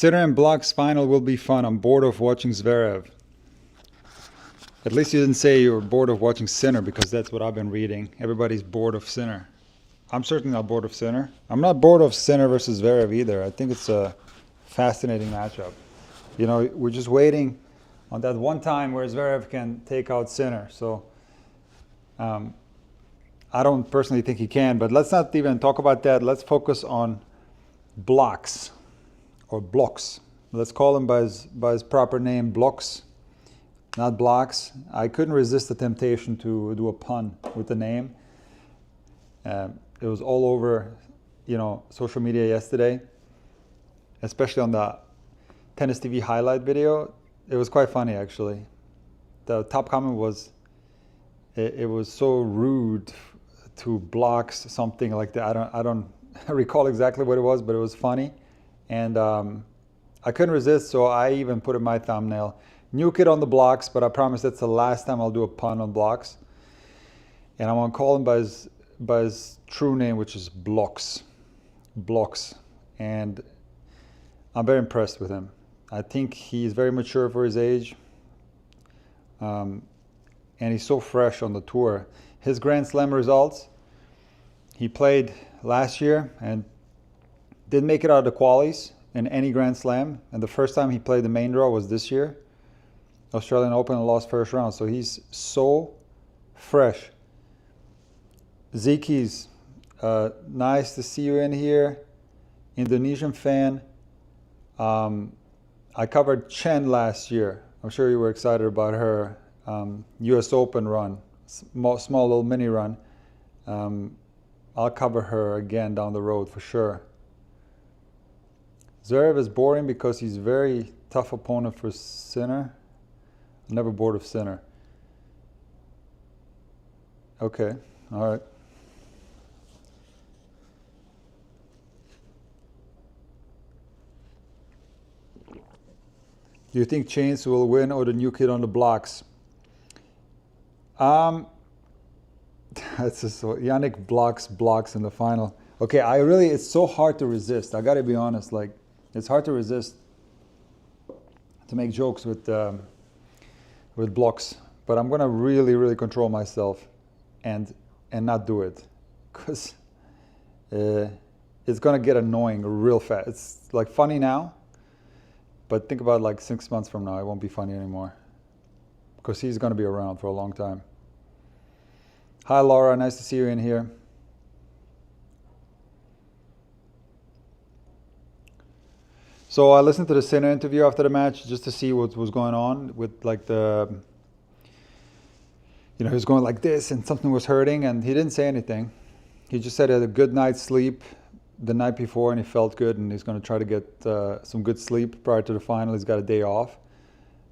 Sinner and Blockx final will be fun. I'm bored of watching Zverev. At least you didn't say you were bored of watching Sinner, because that's what I've been reading. Everybody's bored of Sinner. I'm certainly not bored of Sinner. I'm not bored of Sinner versus Zverev either. I think it's a fascinating matchup. You know, we're just waiting on that one time where Zverev can take out Sinner. So I don't personally think he can, but let's not even talk about that. Let's focus on Blockx, or Blockx. Let's call him by his proper name, Blockx, not Blockx. I couldn't resist the temptation to do a pun with the name. It was all over, you know, social media yesterday, especially on the Tennis TV highlight video. It was quite funny, actually. The top comment was, it was so rude to Blockx, something like that. I don't recall exactly what it was, but it was funny. And I couldn't resist, so I even put in my thumbnail, new kid on the Blockx, but I promise that's the last time I'll do a pun on Blockx. And I'm gonna call him by his true name, which is Blockx. Blockx. And I'm very impressed with him. I think he's very mature for his age. And he's so fresh on the tour. His Grand Slam results, he played last year and didn't make it out of the qualies in any Grand Slam. And the first time he played the main draw was this year, Australian Open, and lost first round. So he's so fresh. Ziki's, nice to see you in here. Indonesian fan. I covered Chen last year. I'm sure you were excited about her US Open run, small little mini run. I'll cover her again down the road for sure. Zverev is boring because he's a very tough opponent for Sinner. I'm never bored of Sinner. Okay, all right. Do you think Chains will win, or the new kid on the Blockx? That's just so, Yannick Blockx in the final. Okay, it's so hard to resist. I gotta be honest, like, it's hard to resist to make jokes with Blockx, but I'm gonna really control myself and not do it, because it's gonna get annoying real fast. It's like funny now, but think about like 6 months from now, it won't be funny anymore, because he's gonna be around for a long time. Hi Laura, nice to see you in here. So I listened to the Sinner interview after the match just to see what was going on with, like, the, you know, he was going like this and something was hurting, and he didn't say anything. He just said he had a good night's sleep the night before and he felt good, and he's going to try to get some good sleep prior to the final. He's got a day off.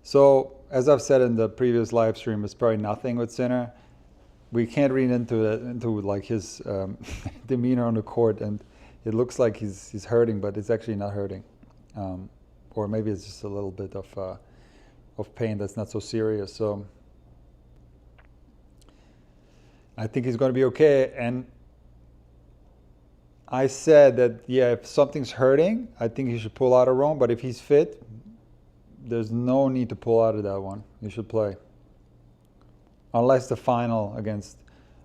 So as I've said in the previous live stream, it's probably nothing with Sinner. We can't read into like his demeanor on the court, and it looks like he's hurting, but it's actually not hurting. Or maybe it's just a little bit of pain that's not so serious. So I think he's going to be okay. And I said that, yeah, if something's hurting, I think he should pull out of Rome. But if he's fit, there's no need to pull out of that one. He should play. Unless the final against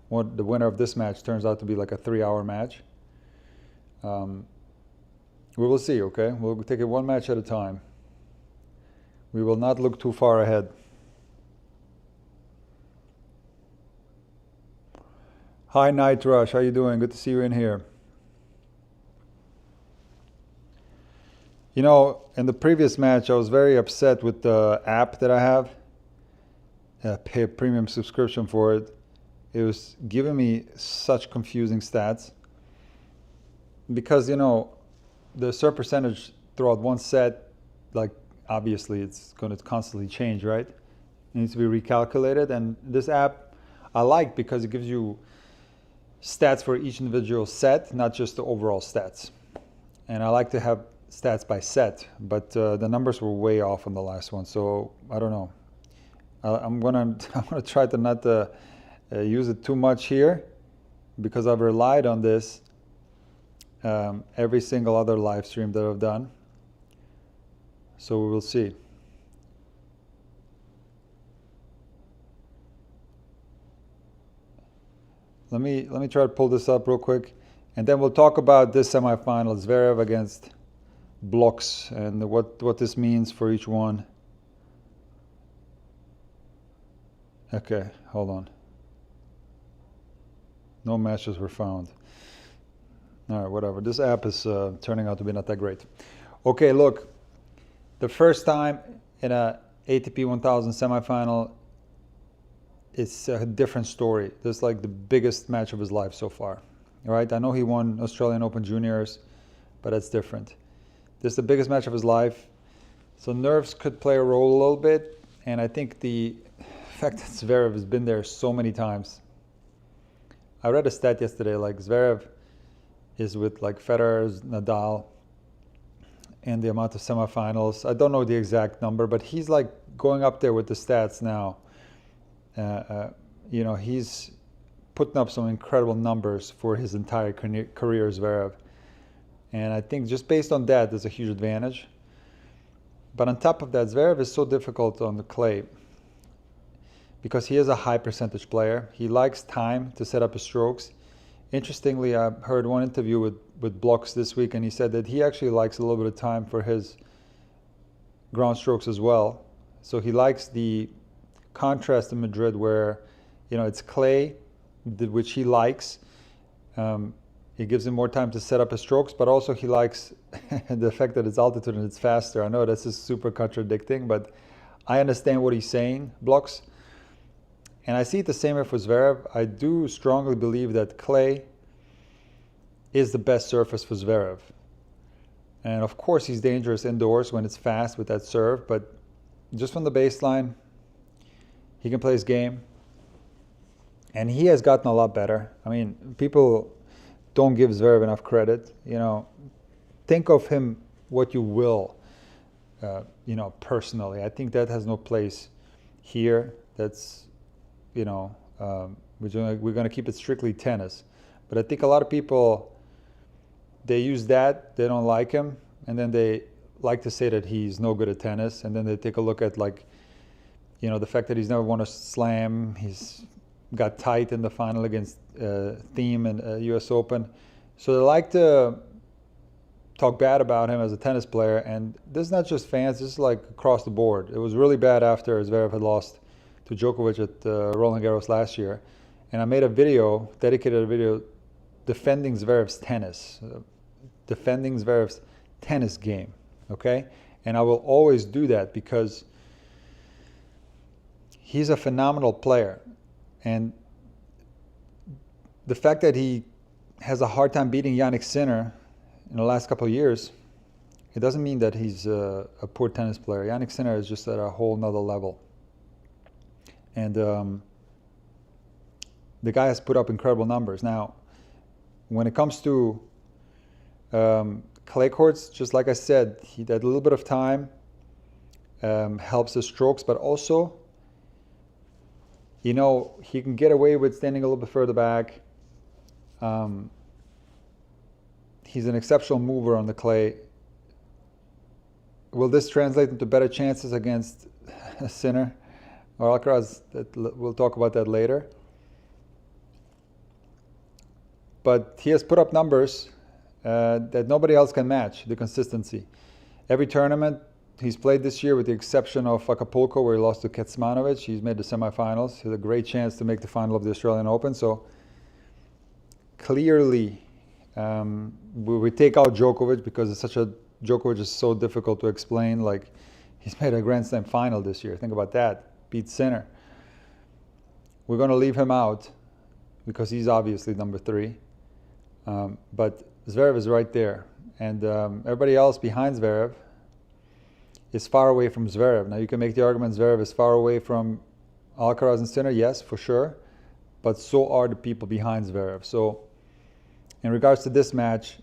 the winner of this match turns out to be like a 3-hour match. We will see, okay? We'll take it one match at a time. We will not look too far ahead. Hi, Night Rush. How you doing? Good to see you in here. You know, in the previous match, I was very upset with the app that I have. I pay a premium subscription for it. It was giving me such confusing stats. Because, you know, the serve percentage throughout one set, like, obviously it's going to constantly change, right? It needs to be recalculated. And this app I like because it gives you stats for each individual set, not just the overall stats. And I like to have stats by set, but the numbers were way off on the last one. So I don't know. I'm gonna try to not use it too much here, because I've relied on this every single other live stream that I've done. So we will see. Let me try to pull this up real quick, and then we'll talk about this semifinal, Zverev against Blockx, and what this means for each one. Okay, hold on. No matches were found. All right, whatever. This app is turning out to be not that great. Okay, look, the first time in a ATP 1000 semifinal, it's a different story. This is like the biggest match of his life so far. All right, I know he won Australian Open Juniors, but that's different. This is the biggest match of his life. So nerves could play a role a little bit, and I think the fact that Zverev has been there so many times. I read a stat yesterday, like Zverev is with like Federer, Nadal, and the amount of semifinals. I don't know the exact number, but he's like going up there with the stats now. You know, he's putting up some incredible numbers for his entire career, Zverev. And I think just based on that, there's a huge advantage. But on top of that, Zverev is so difficult on the clay because he is a high percentage player. He likes time to set up his strokes. Interestingly, I heard one interview with Blockx this week, and he said that he actually likes a little bit of time for his ground strokes as well. So he likes the contrast in Madrid where, you know, it's clay, which he likes. It gives him more time to set up his strokes, but also he likes the fact that it's altitude and it's faster. I know this is super contradicting, but I understand what he's saying, Blockx. And I see it the same way for Zverev. I do strongly believe that clay is the best surface for Zverev. And of course he's dangerous indoors when it's fast with that serve, but just from the baseline, he can play his game. And he has gotten a lot better. I mean, people don't give Zverev enough credit. You know, think of him what you will, you know, personally. I think that has no place here. That's, you know, we're going to keep it strictly tennis. But I think a lot of people, they use that, they don't like him, and then they like to say that he's no good at tennis, and then they take a look at, like, you know, the fact that he's never won a slam, he's got tight in the final against Thiem in US Open. So they like to talk bad about him as a tennis player, and this is not just fans, this is like across the board. It was really bad after Zverev had lost to Djokovic at Roland Garros last year, and I made a video, dedicated a video, defending Zverev's tennis, defending Zverev's tennis game, okay? And I will always do that because he's a phenomenal player, and the fact that he has a hard time beating Jannik Sinner in the last couple of years, it doesn't mean that he's a poor tennis player. Jannik Sinner is just at a whole nother level. And the guy has put up incredible numbers. Now, when it comes to clay courts, just like I said, that little bit of time helps his strokes, but also, you know, he can get away with standing a little bit further back. He's an exceptional mover on the clay. Will this translate into better chances against Sinner or Alcaraz? We'll talk about that later. But he has put up numbers that nobody else can match, the consistency. Every tournament he's played this year, with the exception of Acapulco, where he lost to Kecmanovic, he's made the semifinals. He had a great chance to make the final of the Australian Open. So clearly, we take out Djokovic because Djokovic is so difficult to explain. Like, he's made a Grand Slam final this year. Think about that. Beat Sinner. We're going to leave him out because he's obviously number 3. But Zverev is right there. And everybody else behind Zverev is far away from Zverev. Now, you can make the argument Zverev is far away from Alcaraz and Sinner. Yes, for sure. But so are the people behind Zverev. So in regards to this match,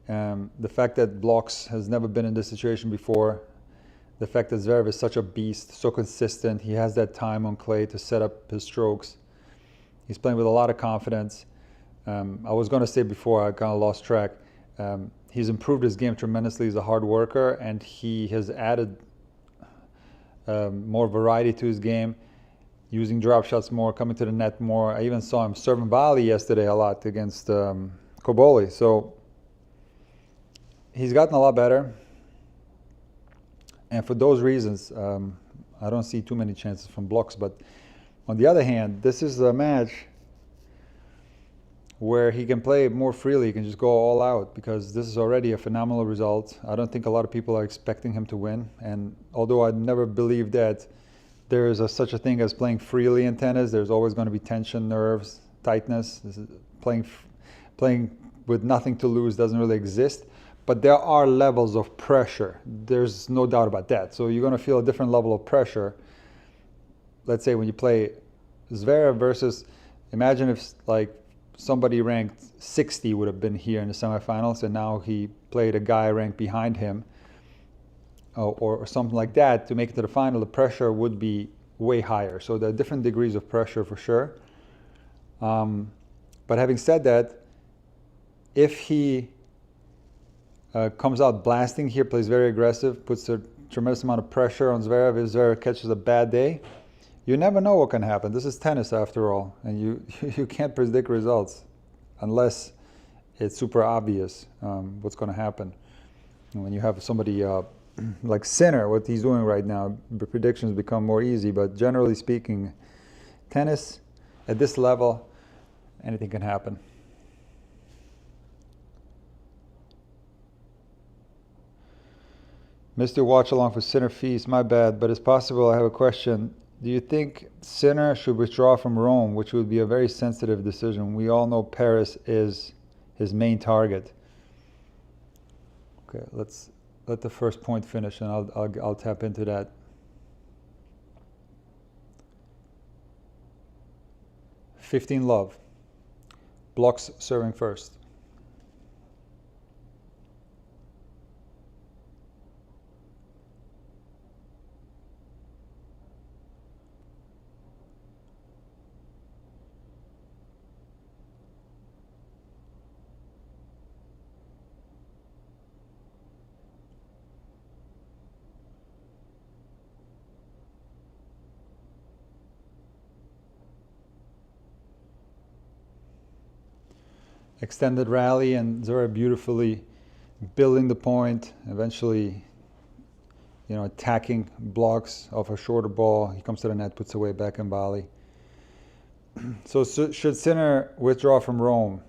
the fact that Blockx has never been in this situation before, the fact that Zverev is such a beast, so consistent, he has that time on clay to set up his strokes. He's playing with a lot of confidence. I was going to say before, I kind of lost track. He's improved his game tremendously. He's a hard worker, and he has added more variety to his game, using drop shots more, coming to the net more. I even saw him serving volley yesterday a lot against Koboli. So he's gotten a lot better. And for those reasons, I don't see too many chances from Blockx. But on the other hand, this is a match where he can play more freely. He can just go all out, because this is already a phenomenal result. I don't think a lot of people are expecting him to win. And although I never believed that there is such a thing as playing freely in tennis, there's always going to be tension, nerves, tightness. This is playing with nothing to lose doesn't really exist. But there are levels of pressure. There's no doubt about that. So you're going to feel a different level of pressure. Let's say when you play Zverev versus, imagine if like somebody ranked 60 would have been here in the semifinals, and now he played a guy ranked behind him, or something like that, to make it to the final. The pressure would be way higher. So there are different degrees of pressure for sure. But having said that, if he comes out blasting here, plays very aggressive, puts a tremendous amount of pressure on Zverev, if Zverev catches a bad day, you never know what can happen. This is tennis after all, and you can't predict results unless it's super obvious what's going to happen. And when you have somebody like Sinner, what he's doing right now, the predictions become more easy. But generally speaking, tennis at this level, anything can happen. Mr. Watchalong for Sinner fees, my bad, but it's possible. I have a question. Do you think Sinner should withdraw from Rome, which would be a very sensitive decision? We all know Paris is his main target. Okay, let's let the first point finish, and I'll tap into that. Love. Blockx serving first. Extended rally, and Zverev beautifully building the point, eventually, attacking Blockx off a shorter ball. He comes to the net, puts away back in volley. So should Sinner withdraw from Rome?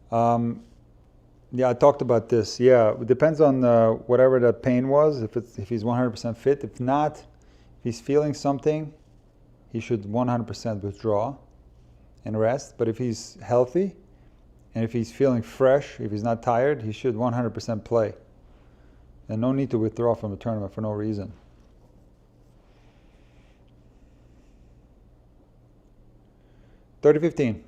Yeah, I talked about this. Yeah, it depends on whatever that pain was, if he's 100% fit. If not, if he's feeling something, he should 100% withdraw and rest. But if he's healthy, and if he's feeling fresh, if he's not tired, he should 100% play. And no need to withdraw from the tournament for no reason. $30-15.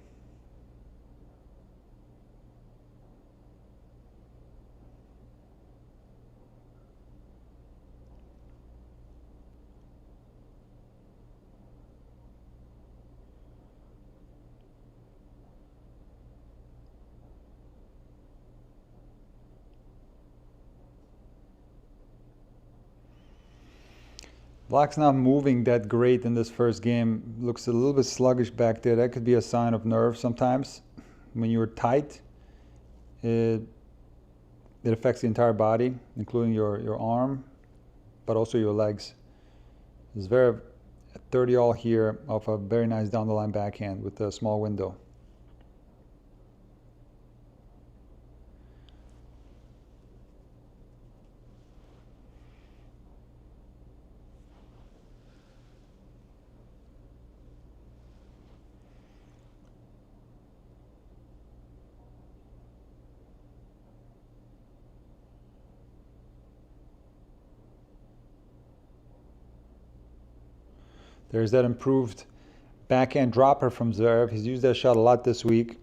Black's not moving that great in this first game. Looks a little bit sluggish back there. That could be a sign of nerve sometimes. When you're tight, it affects the entire body, including your arm, but also your legs. Zverev at 30 all here off a very nice down the line backhand with a small window. There's that improved backhand dropper from Zverev. He's used that shot a lot this week.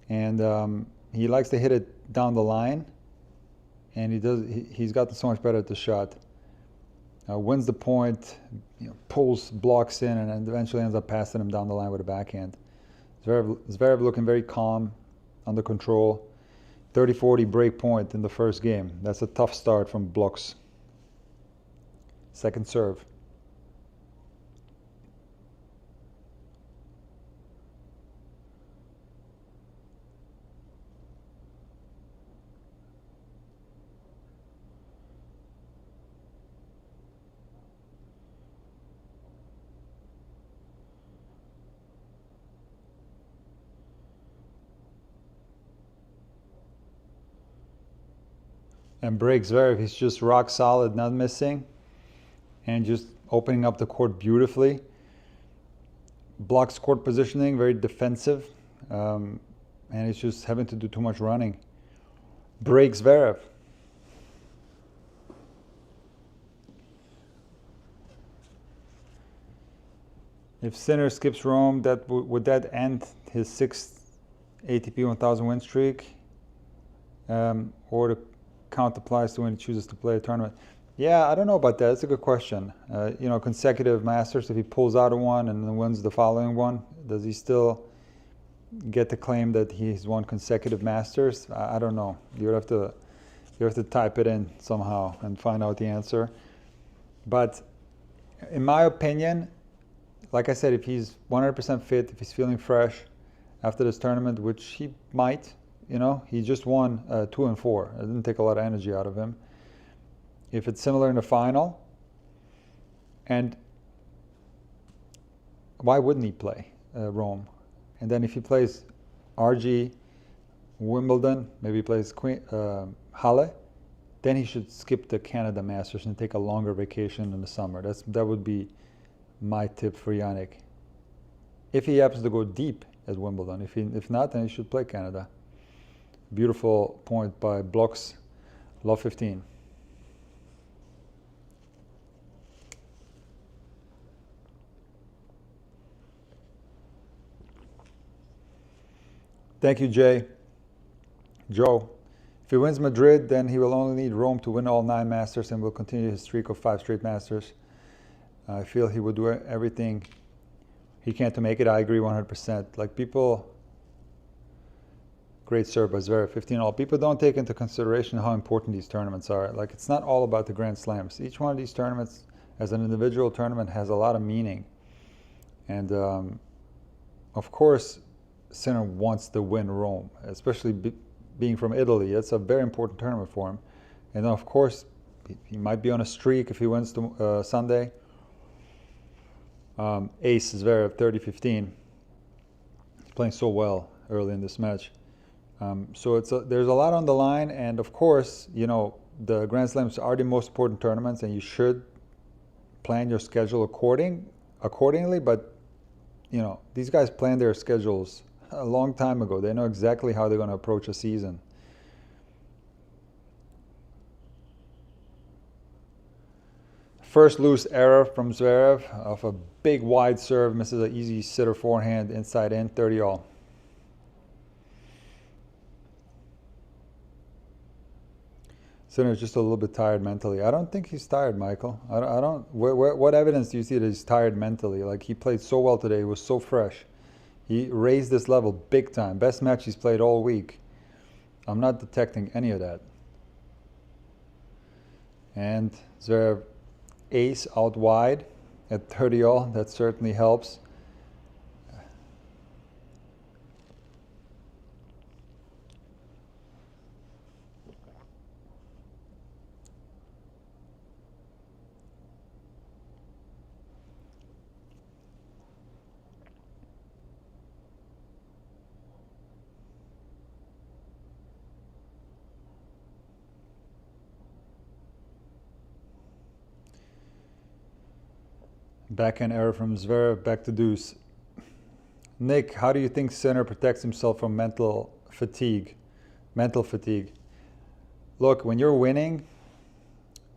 And he likes to hit it down the line. And he's gotten so much better at the shot. Wins the point, pulls Blockx in, and eventually ends up passing him down the line with a backhand. Zverev looking very calm, under control. 30-40 break point in the first game. That's a tough start from Blockx. Second serve. And breaks Zverev, he's just rock solid, not missing, and just opening up the court beautifully. Blocks court positioning, very defensive, and he's just having to do too much running. Breaks Zverev. If Sinner skips Rome, that would that end his 6th ATP 1000 win streak, or the count applies to when he chooses to play a tournament? Yeah, I don't know about that. That's a good question. You know, consecutive Masters, if he pulls out of one and then wins the following one, does he still get the claim that he's won consecutive Masters? I don't know. You have to type it in somehow and find out the answer. But in my opinion, like I said, if he's 100% fit, if he's feeling fresh after this tournament, which he might, you know, he just won 2 and 4. It didn't take a lot of energy out of him. If it's similar in the final, and why wouldn't he play Rome? And then if he plays RG, Wimbledon, maybe he plays Halle, then he should skip the Canada Masters and take a longer vacation in the summer. That would be my tip for Yannick. If he happens to go deep at Wimbledon, if not, then he should play Canada. Beautiful point by Blockx, love 15. Thank you, Jay. Joe, if he wins Madrid, then he will only need Rome to win all 9 Masters and will continue his streak of 5 straight Masters. I feel he would do everything he can to make it. I agree 100%. Like people, great serve by Zverev, 15-all. People don't take into consideration how important these tournaments are. Like, it's not all about the Grand Slams. Each one of these tournaments, as an individual tournament, has a lot of meaning. And of course, Sinner wants to win Rome, especially being from Italy. It's a very important tournament for him. And then, of course, he might be on a streak if he wins Sunday. Ace Zverev, 30-15. He's playing so well early in this match. So there's a lot on the line, and of course, you know, the Grand Slams are the most important tournaments, and you should plan your schedule accordingly. But you know, these guys plan their schedules a long time ago. They know exactly how they're going to approach a season. First loose error from Zverev of a big wide serve, misses an easy sitter forehand inside in, 30-all. Sinner's just a little bit tired mentally. I don't think he's tired, Michael. I don't. What evidence do you see that he's tired mentally? Like, he played so well today. He was so fresh. He raised this level big time. Best match he's played all week. I'm not detecting any of that. And Zverev ace out wide at 30-all. That certainly helps. Backhand error from Zverev, back to deuce. Nick, how do you think Sinner protects himself from mental fatigue? Look, when you're winning,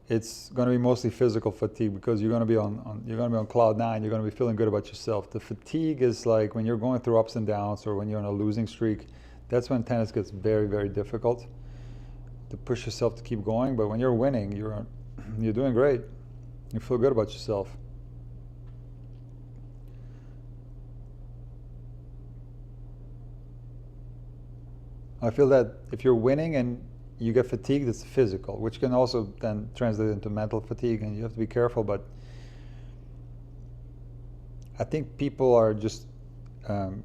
it's going to be mostly physical fatigue because you're going to be on cloud 9. You're going to be feeling good about yourself. The fatigue is like when you're going through ups and downs, or when you're on a losing streak. That's when tennis gets very, very difficult to push yourself to keep going. But when you're winning, you're doing great. You feel good about yourself. I feel that if you're winning and you get fatigued, it's physical, which can also then translate into mental fatigue, and you have to be careful. But I think people are just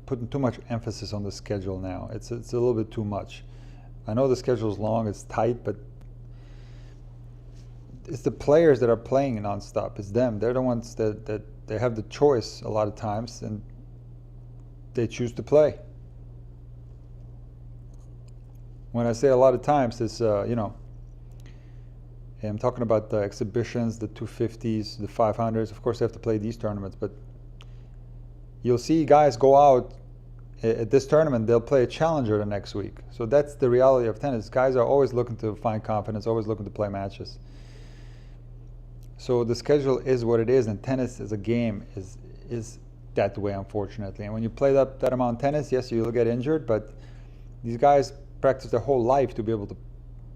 putting too much emphasis on the schedule now. It's a little bit too much. I know the schedule is long, it's tight, but it's the players that are playing nonstop. It's them. They're the ones that they have the choice a lot of times, and they choose to play. When I say a lot of times, it's, you know, I'm talking about the exhibitions, the 250s, the 500s. Of course, they have to play these tournaments, but you'll see guys go out at this tournament, they'll play a challenger the next week. So that's the reality of tennis. Guys are always looking to find confidence, always looking to play matches. So the schedule is what it is, and tennis as a game is that way, unfortunately. And when you play that amount of tennis, yes, you'll get injured, but these guys practice their whole life to be able to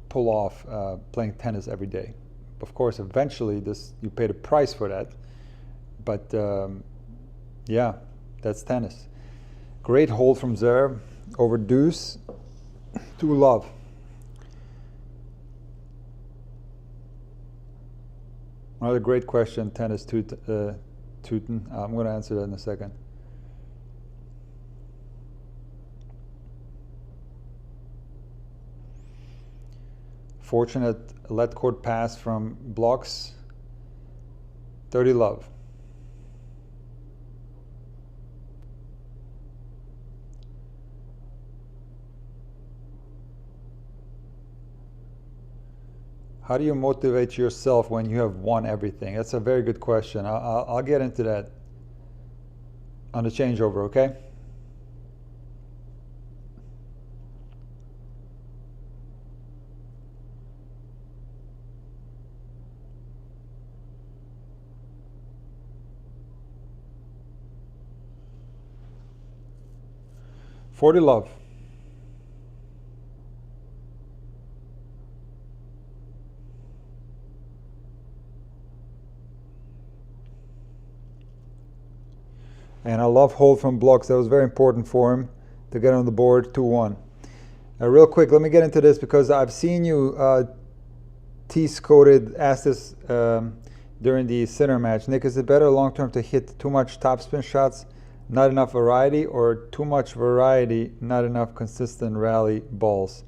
pull off playing tennis every day. Of course, eventually you pay the price for that, but yeah, that's tennis. Great hold from Zverev over deuce to love. Another great question, tennis Tooten. I'm going to answer that in a second. Fortunate let court pass from Blockx. 30 love. How do you motivate yourself when you have won everything? That's a very good question. I'll get into that on the changeover, okay? $40 love. And I love hold from Blockx. That was very important for him to get on the board 2-1. Real quick, let me get into this because I've seen you T-Scoded ask this during the center match. Nick, is it better long-term to hit too much topspin shots, not enough variety, or too much variety, not enough consistent rally balls?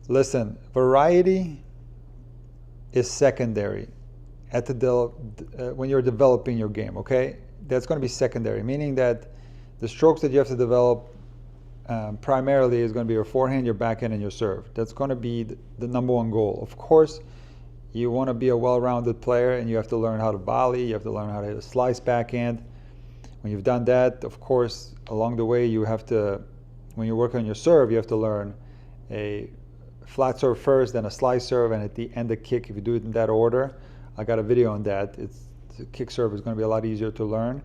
Listen, variety is secondary at the when you're developing your game, okay? That's going to be secondary, meaning that the strokes that you have to develop primarily is going to be your forehand, your backhand, and your serve. That's going to be the number one goal. Of course, you want to be a well-rounded player, and you have to learn how to volley, you have to learn how to hit a slice backhand. When you've done that, of course, along the way, you have to, when you work on your serve, you have to learn a flat serve first, then a slice serve, and at the end a kick. If you do it in that order, I got a video on that. The kick serve is going to be a lot easier to learn.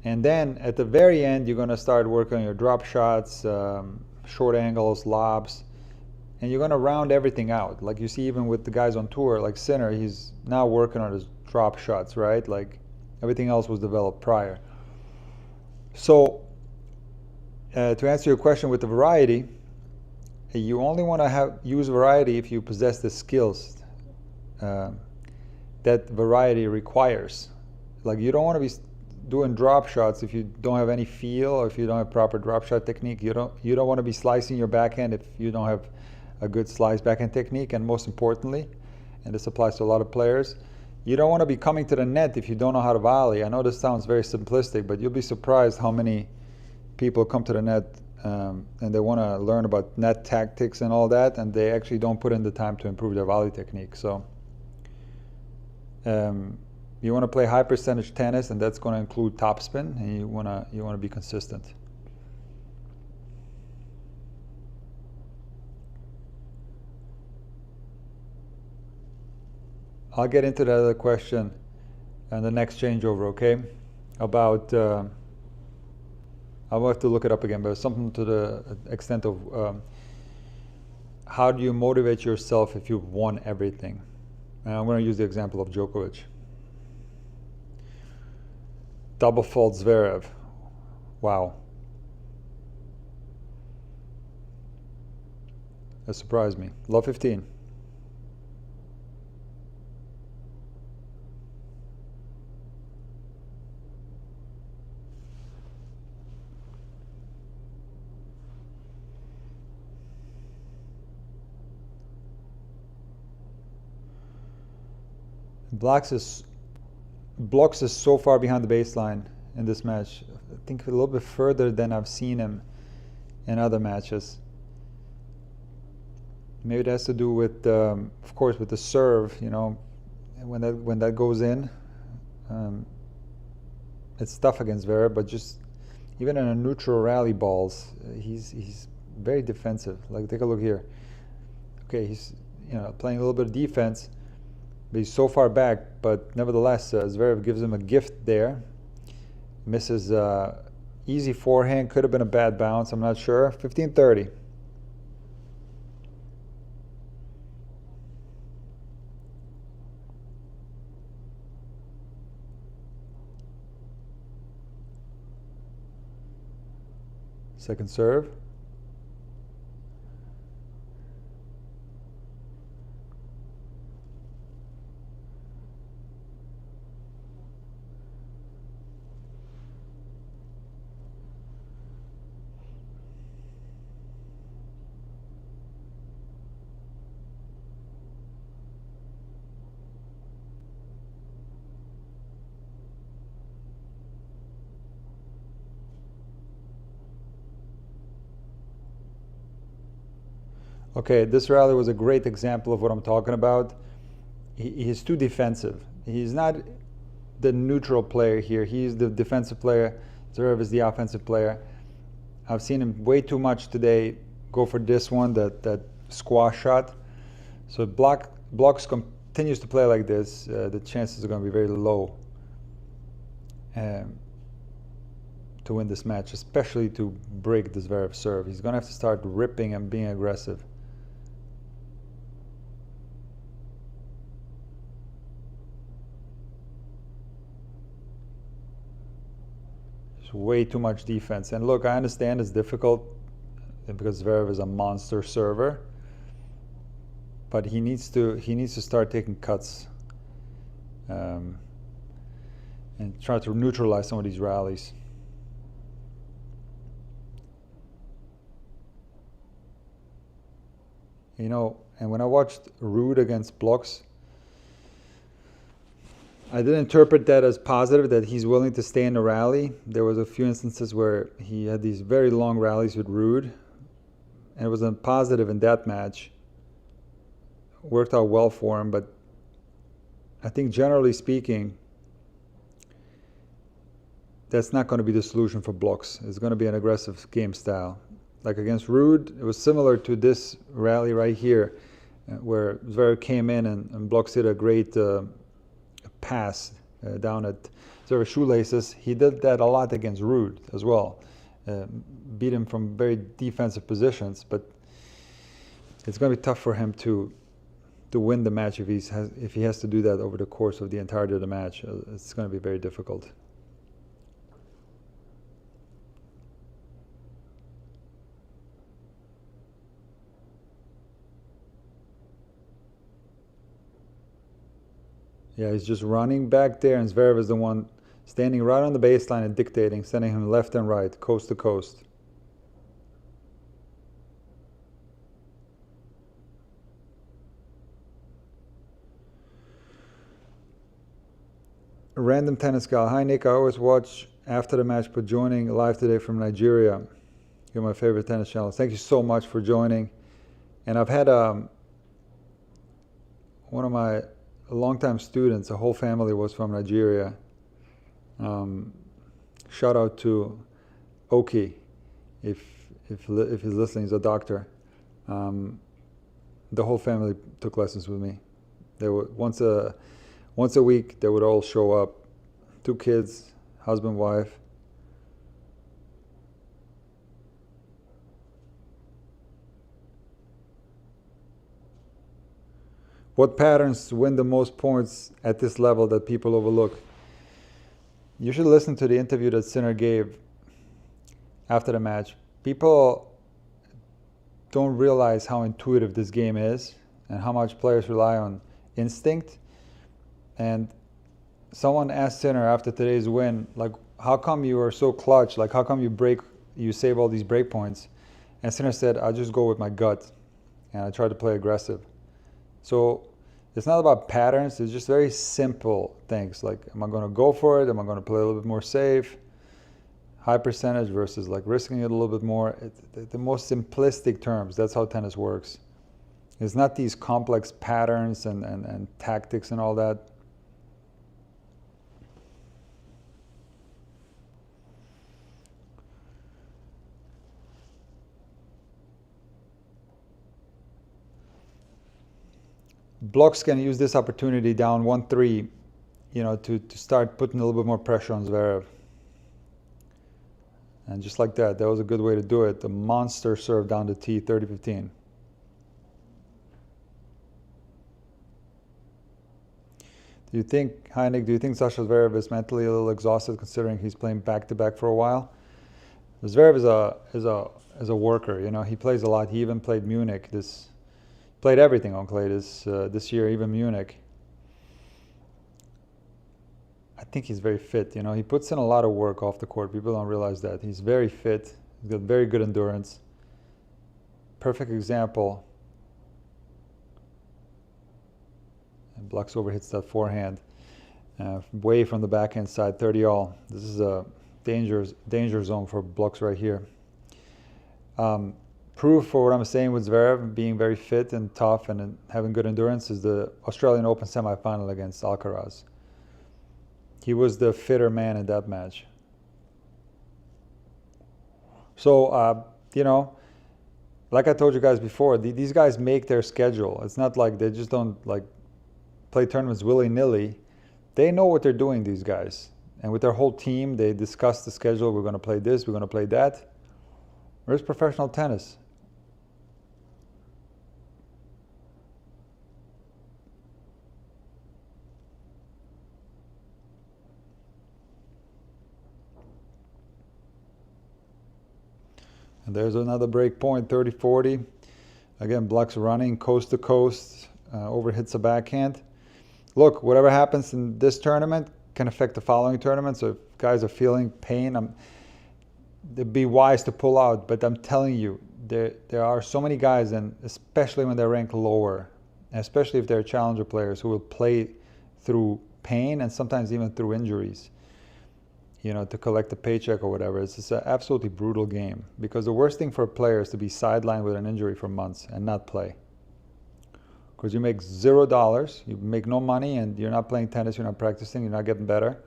And then at the very end, you're going to start working on your drop shots, short angles, lobs, and you're going to round everything out. Like you see even with the guys on tour, like Sinner, he's now working on his drop shots, right? Like everything else was developed prior. So to answer your question with the variety, you only want to use variety if you possess the skills that variety requires. Like you don't want to be doing drop shots if you don't have any feel, or if you don't have proper drop shot technique. You don't want to be slicing your backhand if you don't have a good slice backhand technique. And most importantly, and this applies to a lot of players, you don't want to be coming to the net if you don't know how to volley. I know this sounds very simplistic, but you'll be surprised how many people come to the net and they want to learn about net tactics and all that, and they actually don't put in the time to improve their volley technique. So you want to play high percentage tennis, and that's going to include topspin, and you want to be consistent. I'll get into that other question and the next changeover, okay? About I'll have to look it up again, but something to the extent of how do you motivate yourself if you've won everything? And I'm going to use the example of Djokovic. Double fault Zverev. Wow. That surprised me. Love 15. Blockx is so far behind the baseline in this match. I think a little bit further than I've seen him in other matches. Maybe it has to do with, of course, with the serve. You know, when that goes in, it's tough against Zverev. But just even in a neutral rally balls, he's very defensive. Like, take a look here. Okay, he's playing a little bit of defense. But he's so far back, but nevertheless, Zverev gives him a gift there. Misses easy forehand, could have been a bad bounce, I'm not sure. 15-30. Second serve. Okay, this rally was a great example of what I'm talking about. He's too defensive. He's not the neutral player here. He's the defensive player. Zverev is the offensive player. I've seen him way too much today go for this one, that squash shot. So Blockx continues to play like this, the chances are going to be very low to win this match, especially to break the Zverev serve. He's going to have to start ripping and being aggressive. Way too much defense. And look, I understand it's difficult because Zverev is a monster server, but he needs to start taking cuts and try to neutralize some of these rallies. You know, and when I watched Ruud against Blockx, I did interpret that as positive, that he's willing to stay in the rally. There was a few instances where he had these very long rallies with Ruud, and it was a positive in that match. Worked out well for him, but I think generally speaking, that's not going to be the solution for Blockx. It's going to be an aggressive game style. Like against Ruud, it was similar to this rally right here, where Zverev came in and Blockx did a great pass down at Zverev's shoelaces. He did that a lot against Ruud as well. Beat him from very defensive positions, but it's going to be tough for him to win the match if he has to do that over the course of the entirety of the match. It's going to be very difficult. Yeah, he's just running back there, and Zverev is the one standing right on the baseline and dictating, sending him left and right, coast to coast. A random tennis gal. Hi Nick, I always watch after the match, but joining live today from Nigeria. You're my favorite tennis channel. Thank you so much for joining. And I've had one of my longtime students, a whole family was from Nigeria. Shout out to Oki, if he's listening, he's a doctor. The whole family took lessons with me. They were once a week. They would all show up. 2 kids, husband, wife. What patterns win the most points at this level that people overlook? You should listen to the interview that Sinner gave after the match. People don't realize how intuitive this game is and how much players rely on instinct. And someone asked Sinner after today's win, like, how come you are so clutch? Like, how come you save all these break points? And Sinner said, I just go with my gut and I try to play aggressive. So it's not about patterns. It's just very simple things. Like, am I going to go for it? Am I going to play a little bit more safe? High percentage versus like risking it a little bit more. The most simplistic terms, that's how tennis works. It's not these complex patterns and tactics and all that. Blockx can use this opportunity down 1-3, to start putting a little bit more pressure on Zverev. And just like that was a good way to do it. The monster serve down the tee, 30-15. Hi Nick, do you think Sasha Zverev is mentally a little exhausted considering he's playing back-to-back for a while? Zverev is a worker, he plays a lot. He even played Munich. Played everything on clay this year, even Munich. I think he's very fit. He puts in a lot of work off the court. People don't realize that. He's very fit. He's got very good endurance. Perfect example. And Blockx overhits that forehand. Way from the backhand side, 30-all. This is a danger zone for Blockx right here. Proof for what I'm saying with Zverev being very fit and tough and having good endurance is the Australian Open semifinal against Alcaraz. He was the fitter man in that match. So, like I told you guys before, these guys make their schedule. It's not like they just don't play tournaments willy-nilly. They know what they're doing, these guys. And with their whole team, they discuss the schedule. We're going to play this, we're going to play that. Where's professional tennis? And there's another break point, 30-40. Again, Blockx running coast to coast, overhits a backhand. Look, whatever happens in this tournament can affect the following tournament. So if guys are feeling pain, it'd be wise to pull out. But I'm telling you, there are so many guys, and especially when they're ranked lower, especially if they're challenger players, who will play through pain and sometimes even through injuries, to collect a paycheck or whatever. It's just an absolutely brutal game, because the worst thing for a player is to be sidelined with an injury for months and not play. Because you make $0, you make no money, and you're not playing tennis, you're not practicing, you're not getting better.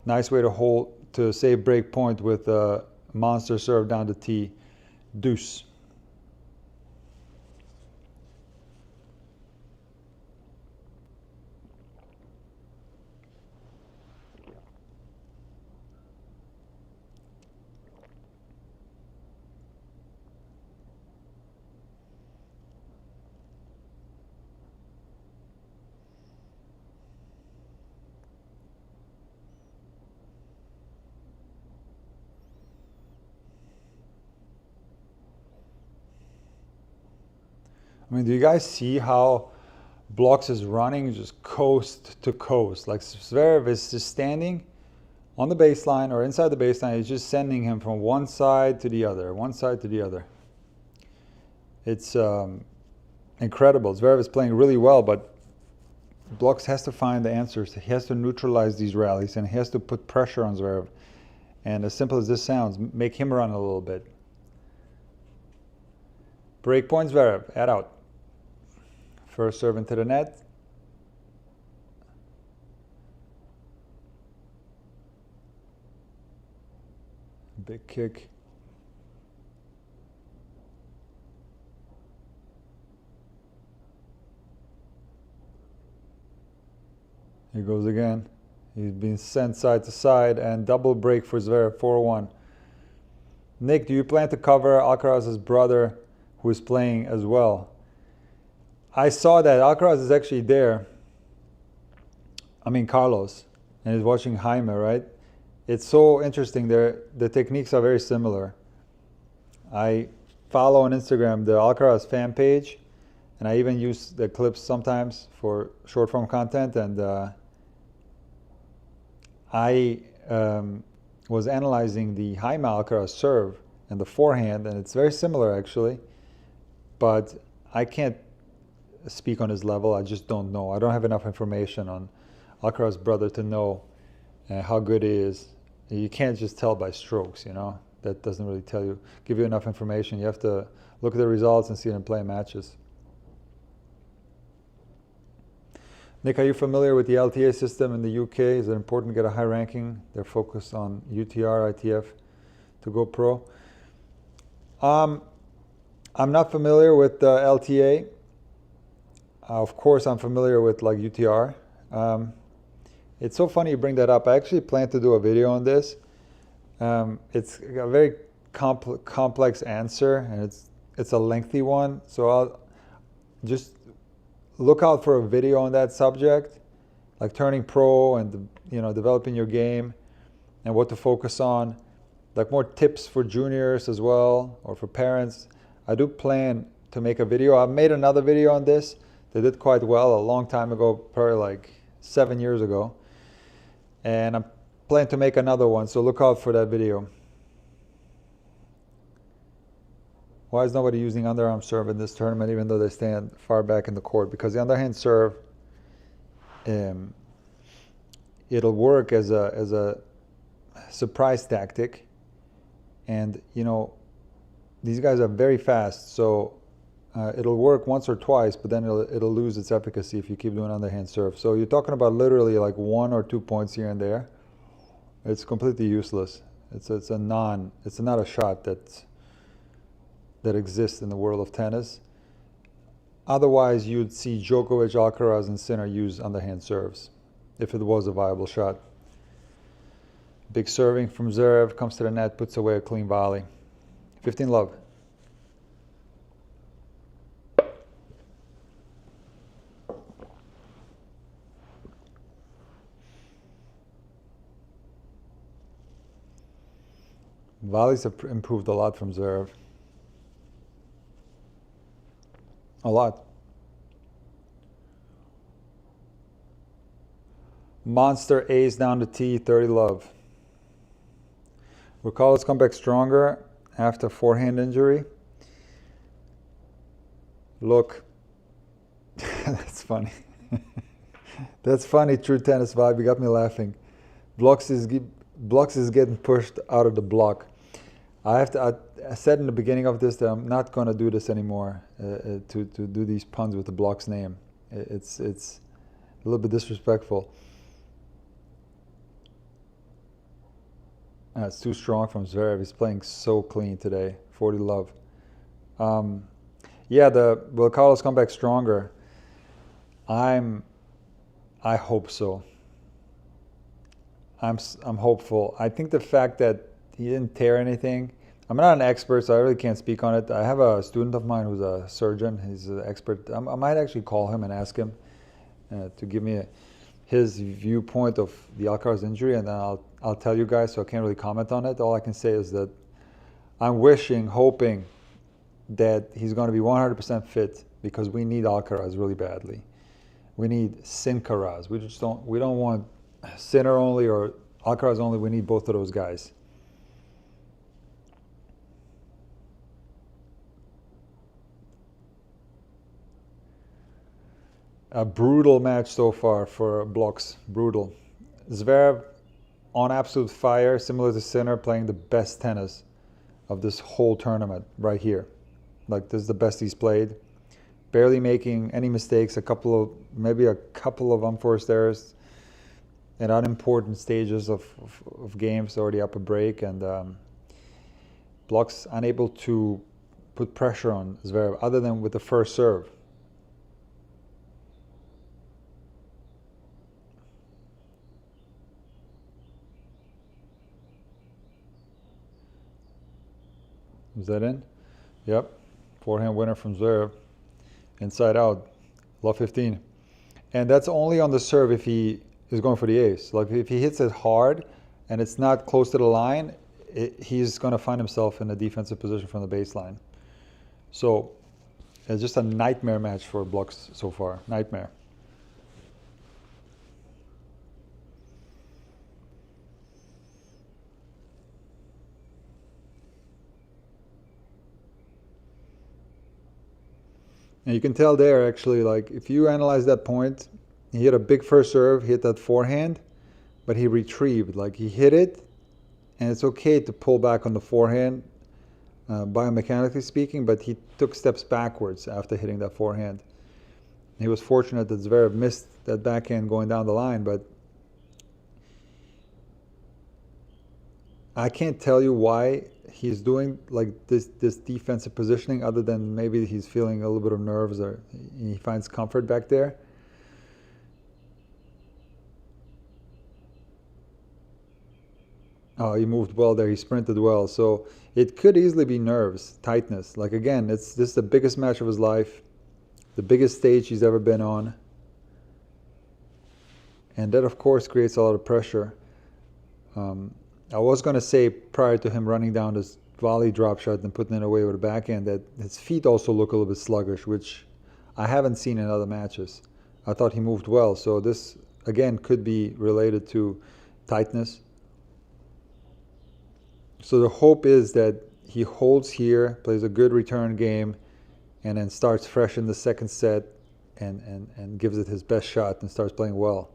Nice way to save break point with a monster serve down the tee, deuce. I mean, do you guys see how Blockx is running just coast to coast? Like, Zverev is just standing on the baseline or inside the baseline. He's just sending him from one side to the other, one side to the other. It's incredible. Zverev is playing really well, but Blockx has to find the answers. He has to neutralize these rallies, and he has to put pressure on Zverev. And as simple as this sounds, make him run a little bit. Break point, Zverev, add out. First serve into the net. Big kick. Here goes again. He's been sent side to side, and double break for Zverev, 4-1. Nick, do you plan to cover Alcaraz's brother, who is playing as well? I saw that Alcaraz is actually there. I mean, Carlos, and he's watching Jaime, right? It's so interesting. The techniques are very similar. I follow on Instagram the Alcaraz fan page, and I even use the clips sometimes for short form content. And I was analyzing the Jaime Alcaraz serve and the forehand, and it's very similar actually, but I can't speak on his level. I just don't know. I don't have enough information on Alcaraz's brother to know how good he is. You can't just tell by strokes, you know. That doesn't really give you enough information. You have to look at the results and see them play matches. Nick, are you familiar with the LTA system in the UK? Is it important to get a high ranking? They're focused on UTR, ITF to go pro. I'm not familiar with LTA. Of course, I'm familiar with like UTR. It's so funny you bring that up. I actually plan to do a video on this. It's a very complex answer, and it's a lengthy one. So I'll just look out for a video on that subject, like turning pro and developing your game and what to focus on, like more tips for juniors as well, or for parents. I do plan to make a video. I made another video on this. They did quite well a long time ago, probably like 7 years ago. And I'm planning to make another one, so look out for that video. Why is nobody using underarm serve in this tournament, even though they stand far back in the court? Because the underhand serve, it'll work as a surprise tactic, and these guys are very fast, so it'll work once or twice, but then it'll lose its efficacy if you keep doing underhand serve. So you're talking about literally like 1 or 2 points here and there. It's completely useless. It's not a shot that exists in the world of tennis. Otherwise, you'd see Djokovic, Alcaraz, and Sinner use underhand serves if it was a viable shot. Big serving from Zverev, comes to the net, puts away a clean volley. 15 love. Volleys have improved a lot from Zverev. A lot. Monster ace down to tee, 30 love. Will Carlos come back stronger after forehand injury? Look, that's funny. That's funny, true tennis vibe. You got me laughing. Blockx is getting pushed out of the block. I said in the beginning of this that I'm not going to do this anymore, to do these puns with the Blockx name. It's a little bit disrespectful. It's too strong from Zverev. He's playing so clean today. 40 love. Yeah, will Carlos come back stronger? I hope so. I'm hopeful. I think the fact that he didn't tear anything. I'm not an expert, so I really can't speak on it. I have a student of mine who's a surgeon. He's an expert. I might actually call him and ask him to give me his viewpoint of the Alcaraz injury, and then I'll tell you guys. So I can't really comment on it. All I can say is that I'm hoping that he's going to be 100% fit, because we need Alcaraz really badly. We need Sincaraz. We don't want Sinner only or Alcaraz only. We need both of those guys. A brutal match so far for Blockx. Brutal. Zverev on absolute fire, similar to Sinner, playing the best tennis of this whole tournament right here. Like, this is the best he's played. Barely making any mistakes. Maybe a couple of unforced errors at unimportant stages of games, already up a break, and Blockx unable to put pressure on Zverev other than with the first serve. Is that in? Yep. Forehand winner from Zverev. Inside out. Love 15. And that's only on the serve if he is going for the ace. Like, if he hits it hard and it's not close to the line, he's going to find himself in a defensive position from the baseline. So it's just a nightmare match for Blockx so far. Nightmare. And you can tell there, actually, like, if you analyze that point, he hit a big first serve, hit that forehand, but he retrieved. Like, he hit it, and it's okay to pull back on the forehand, biomechanically speaking, but he took steps backwards after hitting that forehand. He was fortunate that Zverev missed that backhand going down the line, but I can't tell you why he's doing like this defensive positioning, other than maybe he's feeling a little bit of nerves or he finds comfort back there. Oh, he moved well there. He sprinted well. So it could easily be nerves, tightness. Like, again, this is the biggest match of his life, the biggest stage he's ever been on. And that, of course, creates a lot of pressure. I was going to say, prior to him running down this volley drop shot and putting it away with a backhand, that his feet also look a little bit sluggish, which I haven't seen in other matches. I thought he moved well. So this, again, could be related to tightness. So the hope is that he holds here, plays a good return game, and then starts fresh in the second set and gives it his best shot and starts playing well.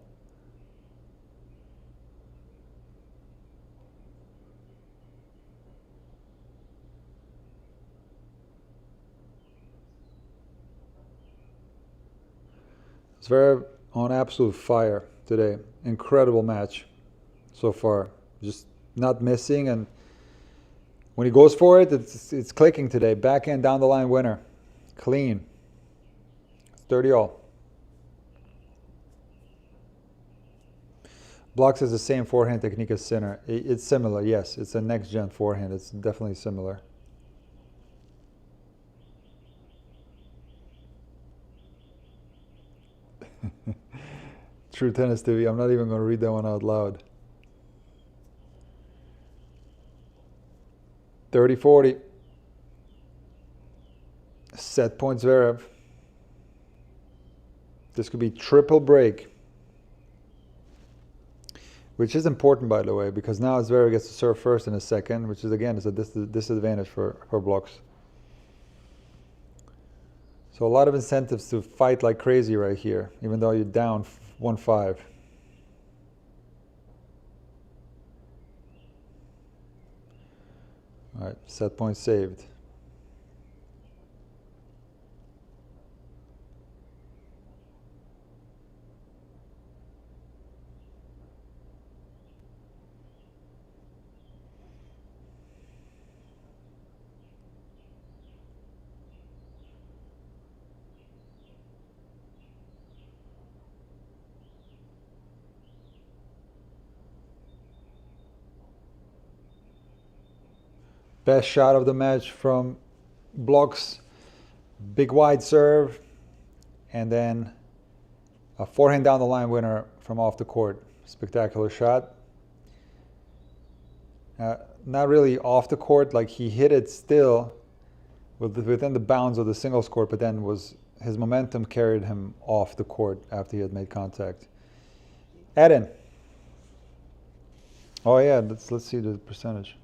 Zverev on absolute fire today. Incredible match so far. Just not missing, and when he goes for it, it's clicking today. Backhand down the line winner. Clean. 30-all. Blockx has the same forehand technique as Sinner. It's similar, yes. It's a next-gen forehand. It's definitely similar. True Tennis TV. I'm not even going to read that one out loud. 30-40. Set point Zverev. This could be triple break, which is important, by the way, because now Zverev gets to serve first in a second, which is, again, is a disadvantage for Blockx. So a lot of incentives to fight like crazy right here, even though you're down 1-5. All right, set point saved. Best shot of the match from Blockx. Big wide serve, and then a forehand down the line winner from off the court. Spectacular shot. Not really off the court, like he hit it still within the bounds of the singles court, but then his momentum carried him off the court after he had made contact. Eden. Oh yeah, let's see the percentage.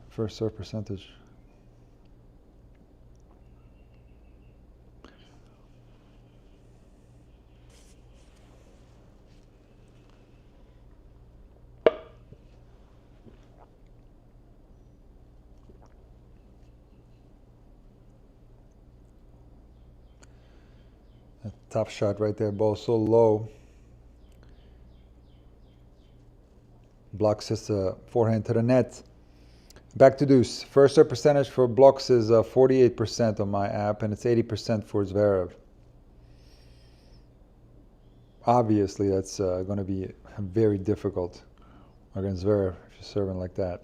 First serve percentage. That top shot right there, ball so low. Blockx hits a forehand to the net. Back to deuce. First serve percentage for Blockx is 48% on my app, and it's 80% for Zverev. Obviously, that's going to be very difficult against Zverev if you're serving like that.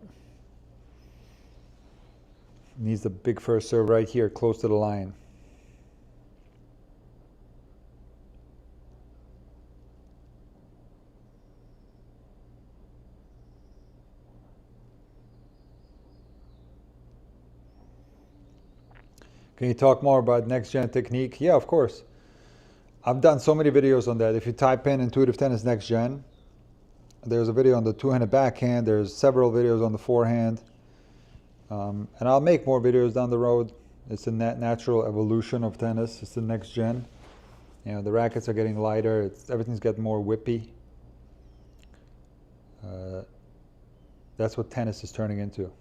Needs the big first serve right here, close to the line. Can you talk more about next gen technique? Yeah, of course. I've done so many videos on that. If you type in intuitive tennis next gen, there's a video on the two-handed backhand. There's several videos on the forehand. And I'll make more videos down the road. It's a natural evolution of tennis. It's the next gen. You know, the rackets are getting lighter. Everything's getting more whippy. That's what tennis is turning into.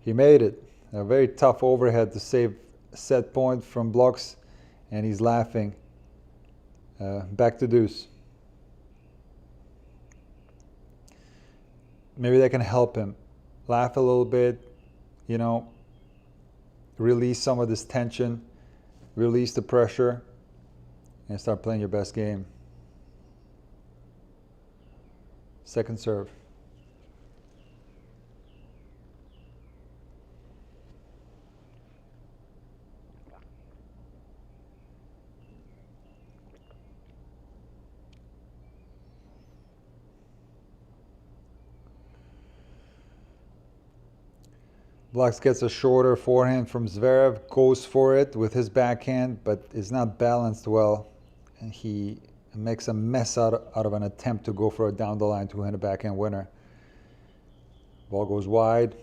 He made it. A very tough overhead to save set point from Blockx, and he's laughing. Back to deuce. Maybe that can help him laugh a little bit, you know, release some of this tension, release the pressure, and start playing your best game. Second serve. Blockx gets a shorter forehand from Zverev, goes for it with his backhand, but is not balanced well. And he makes a mess out of an attempt to go for a down the line two-handed backhand winner. Ball goes wide.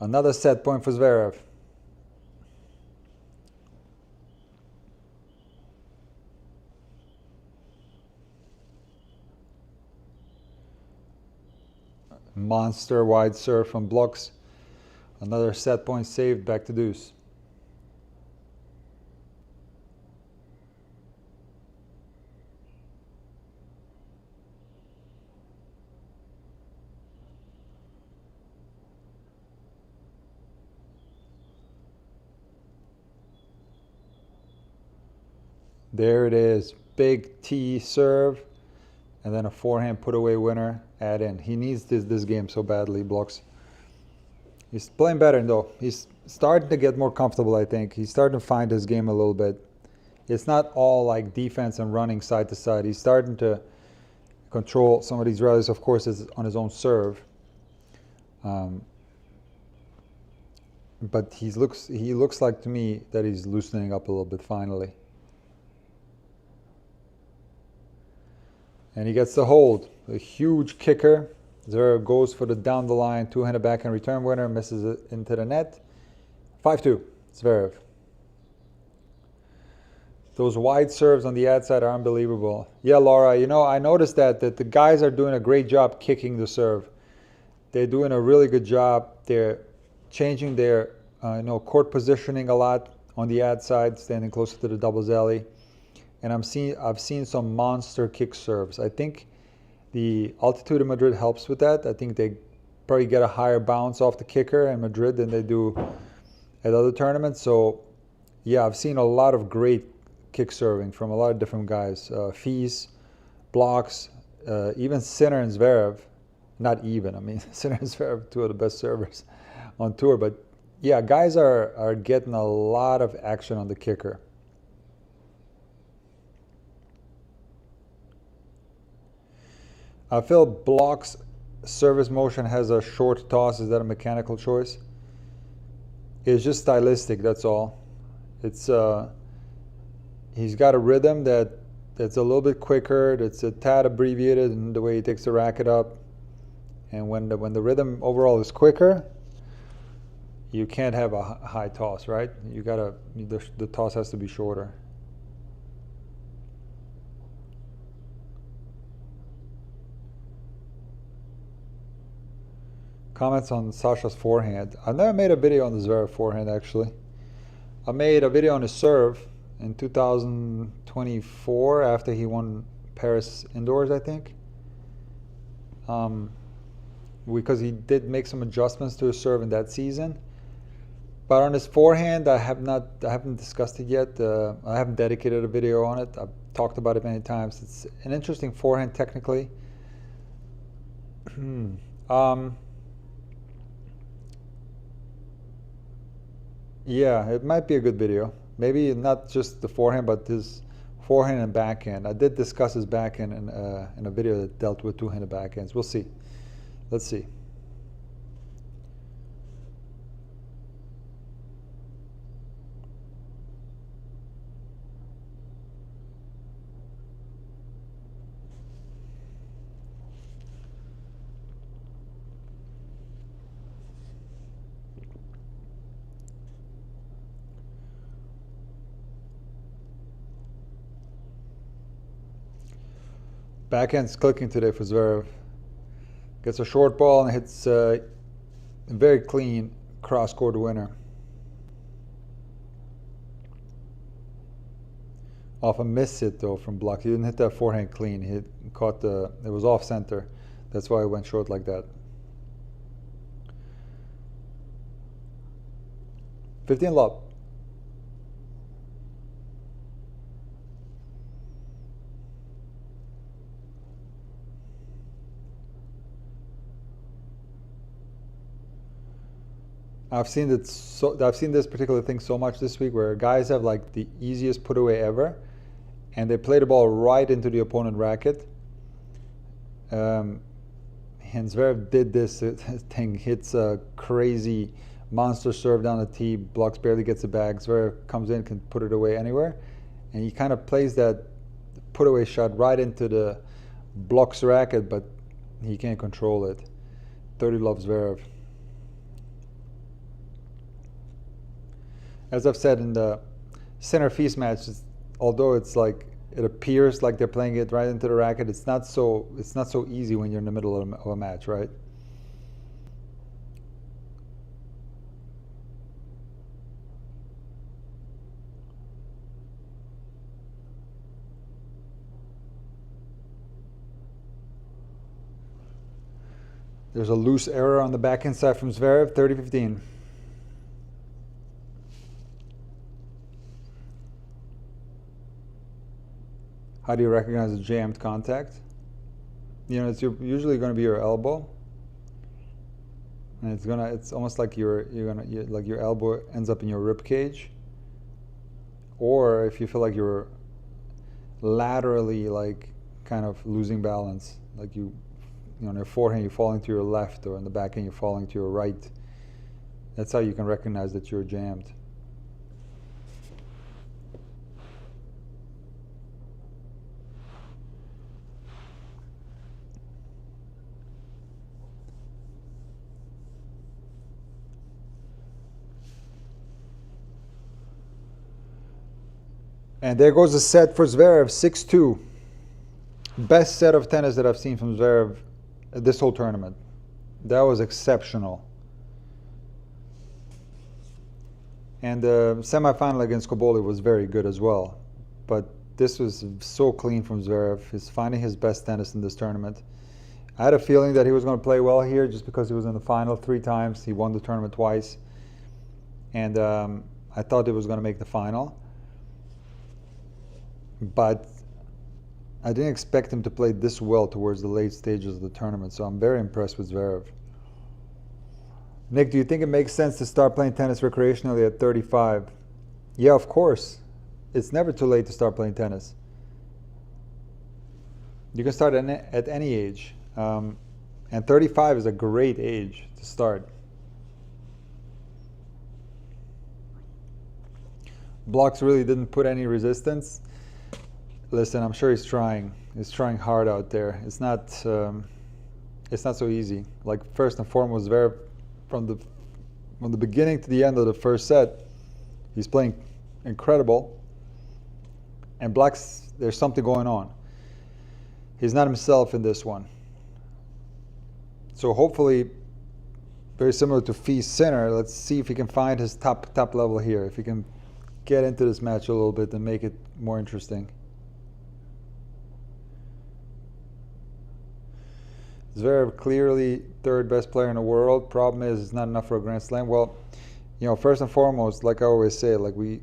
Another set point for Zverev. Monster wide serve from Blockx. Another set point saved, back to deuce. There it is, big T serve, and then a forehand put away winner, add in. He needs this game so badly, Blockx. He's playing better though. He's starting to get more comfortable, I think. He's starting to find his game a little bit. It's not all like defense and running side to side. He's starting to control some of these rallies, of course, is on his own serve. But he looks like to me that he's loosening up a little bit finally. And he gets the hold. A huge kicker. Zverev goes for the down the line two-handed backhand return winner, misses it into the net. 5-2, Zverev. Those wide serves on the ad side are unbelievable. Yeah, Laura, you know, I noticed that the guys are doing a great job kicking the serve. They're doing a really good job. They're changing their court positioning a lot on the ad side, standing closer to the doubles alley. And I've seen some monster kick serves. I think the altitude in Madrid helps with that. I think they probably get a higher bounce off the kicker in Madrid than they do at other tournaments. So, yeah, I've seen a lot of great kick serving from a lot of different guys. Fees, Blockx, even Sinner and Zverev. Not even, I mean, Sinner and Zverev, two of the best servers on tour. But, yeah, guys are getting a lot of action on the kicker. I feel Blockx service motion has a short toss. Is that a mechanical choice? It's just stylistic, that's all. It's he's got a rhythm that's a little bit quicker, that's a tad abbreviated in the way he takes the racket up. And when the rhythm overall is quicker, you can't have a high toss, right? The toss has to be shorter. Comments on Sasha's forehand. I've never made a video on the Zverev forehand, actually. I made a video on his serve in 2024 after he won Paris indoors, I think. Because he did make some adjustments to his serve in that season. But on his forehand, I haven't discussed it yet. I haven't dedicated a video on it. I've talked about it many times. It's an interesting forehand technically. Yeah, it might be a good video. Maybe not just the forehand, but his forehand and backhand. I did discuss his backhand in a video that dealt with two-handed backhands. We'll see. Let's see. Backhand's clicking today for Zverev. Gets a short ball and hits a very clean cross-court winner. Off a miss hit though from Blockx. He didn't hit that forehand clean. He caught it was off center. That's why it went short like that. 15 love. I've seen this particular thing so much this week where guys have like the easiest put away ever, and they play the ball right into the opponent racket. And Zverev did this thing, hits a crazy monster serve down the tee. Blockx barely gets it back. Zverev comes in, can put it away anywhere, and he kind of plays that put away shot right into the Blockx racket, but he can't control it. 30 love Zverev. As I've said in the center feast match, although it's like it appears like they're playing it right into the racket, it's not so easy when you're in the middle of a match, right? There's a loose error on the backhand side from Zverev, 30-15. How do you recognize a jammed contact? You know, it's usually going to be your elbow, and it's almost like your elbow ends up in your rib cage, or if you feel like you're laterally like kind of losing balance, like you know, on your forehand you're falling to your left, or in the backhand you're falling to your right. That's how you can recognize that you're jammed. And there goes a set for Zverev, 6-2. Best set of tennis that I've seen from Zverev this whole tournament. That was exceptional. And the semifinal against Koboli was very good as well. But this was so clean from Zverev. He's finding his best tennis in this tournament. I had a feeling that he was going to play well here just because he was in the final 3 times. He won the tournament twice. And I thought he was going to make the final. But I didn't expect him to play this well towards the late stages of the tournament, so I'm very impressed with Zverev. Nick, do you think it makes sense to start playing tennis recreationally at 35? Yeah, of course. It's never too late to start playing tennis. You can start at any age. And 35 is a great age to start. Blockx really didn't put any resistance. Listen, I'm sure he's trying. He's trying hard out there. It's not so easy. Like, first and foremost, Zverev, from the beginning to the end of the first set, he's playing incredible. And Blockx, there's something going on. He's not himself in this one. So hopefully, very similar to Feast Sinner, let's see if he can find his top level here. If he can get into this match a little bit and make it more interesting. Zverev clearly third best player in the world. Problem is, it's not enough for a Grand Slam. Well, you know, first and foremost, like I always say, like we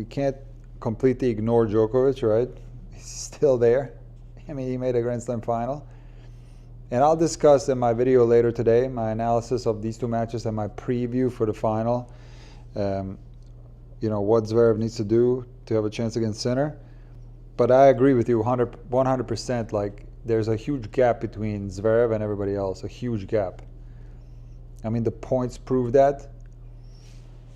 can't completely ignore Djokovic, right? He's still there. I mean, he made a Grand Slam final. And I'll discuss in my video later today my analysis of these 2 matches and my preview for the final. You know, what Zverev needs to do to have a chance against Sinner. But I agree with you 100%. Like, there's a huge gap between Zverev and everybody else, a huge gap. I mean, the points prove that.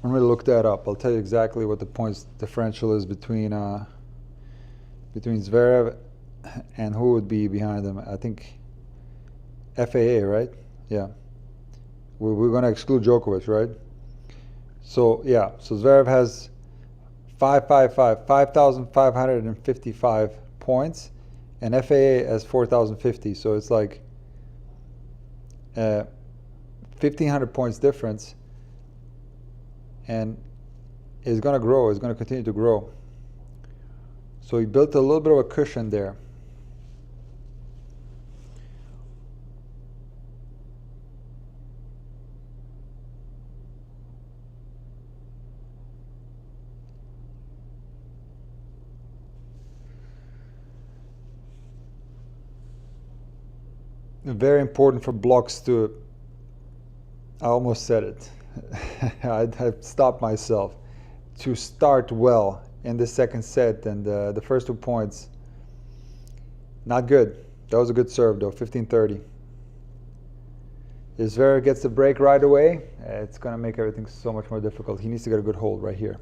I'm going to look that up. I'll tell you exactly what the points differential is between Zverev and who would be behind him. I think FAA, right? Yeah. We're going to exclude Djokovic, right? So, yeah. So Zverev has 5,555 points. and FAA has 4,050. So it's like 1,500 points difference, and it's going to grow. It's going to continue to grow. So he built a little bit of a cushion there. Very important for Blockx to, I almost said it, I stopped myself, to start well in the second set, and the first 2 points, not good. That was a good serve though, 15-30. If Zverev gets the break right away, it's going to make everything so much more difficult. He needs to get a good hold right here.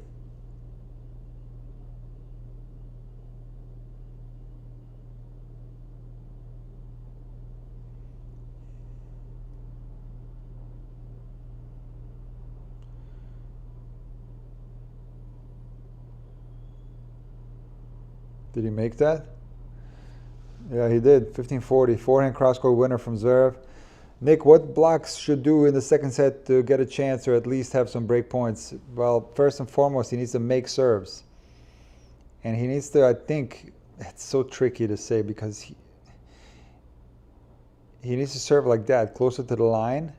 Did he make that? Yeah, he did. 15-40. Forehand cross-court winner from Zverev. Nick, what Blockx should do in the second set to get a chance or at least have some break points? Well, first and foremost, he needs to make serves. And he needs to, I think, it's so tricky to say because he needs to serve like that, closer to the line.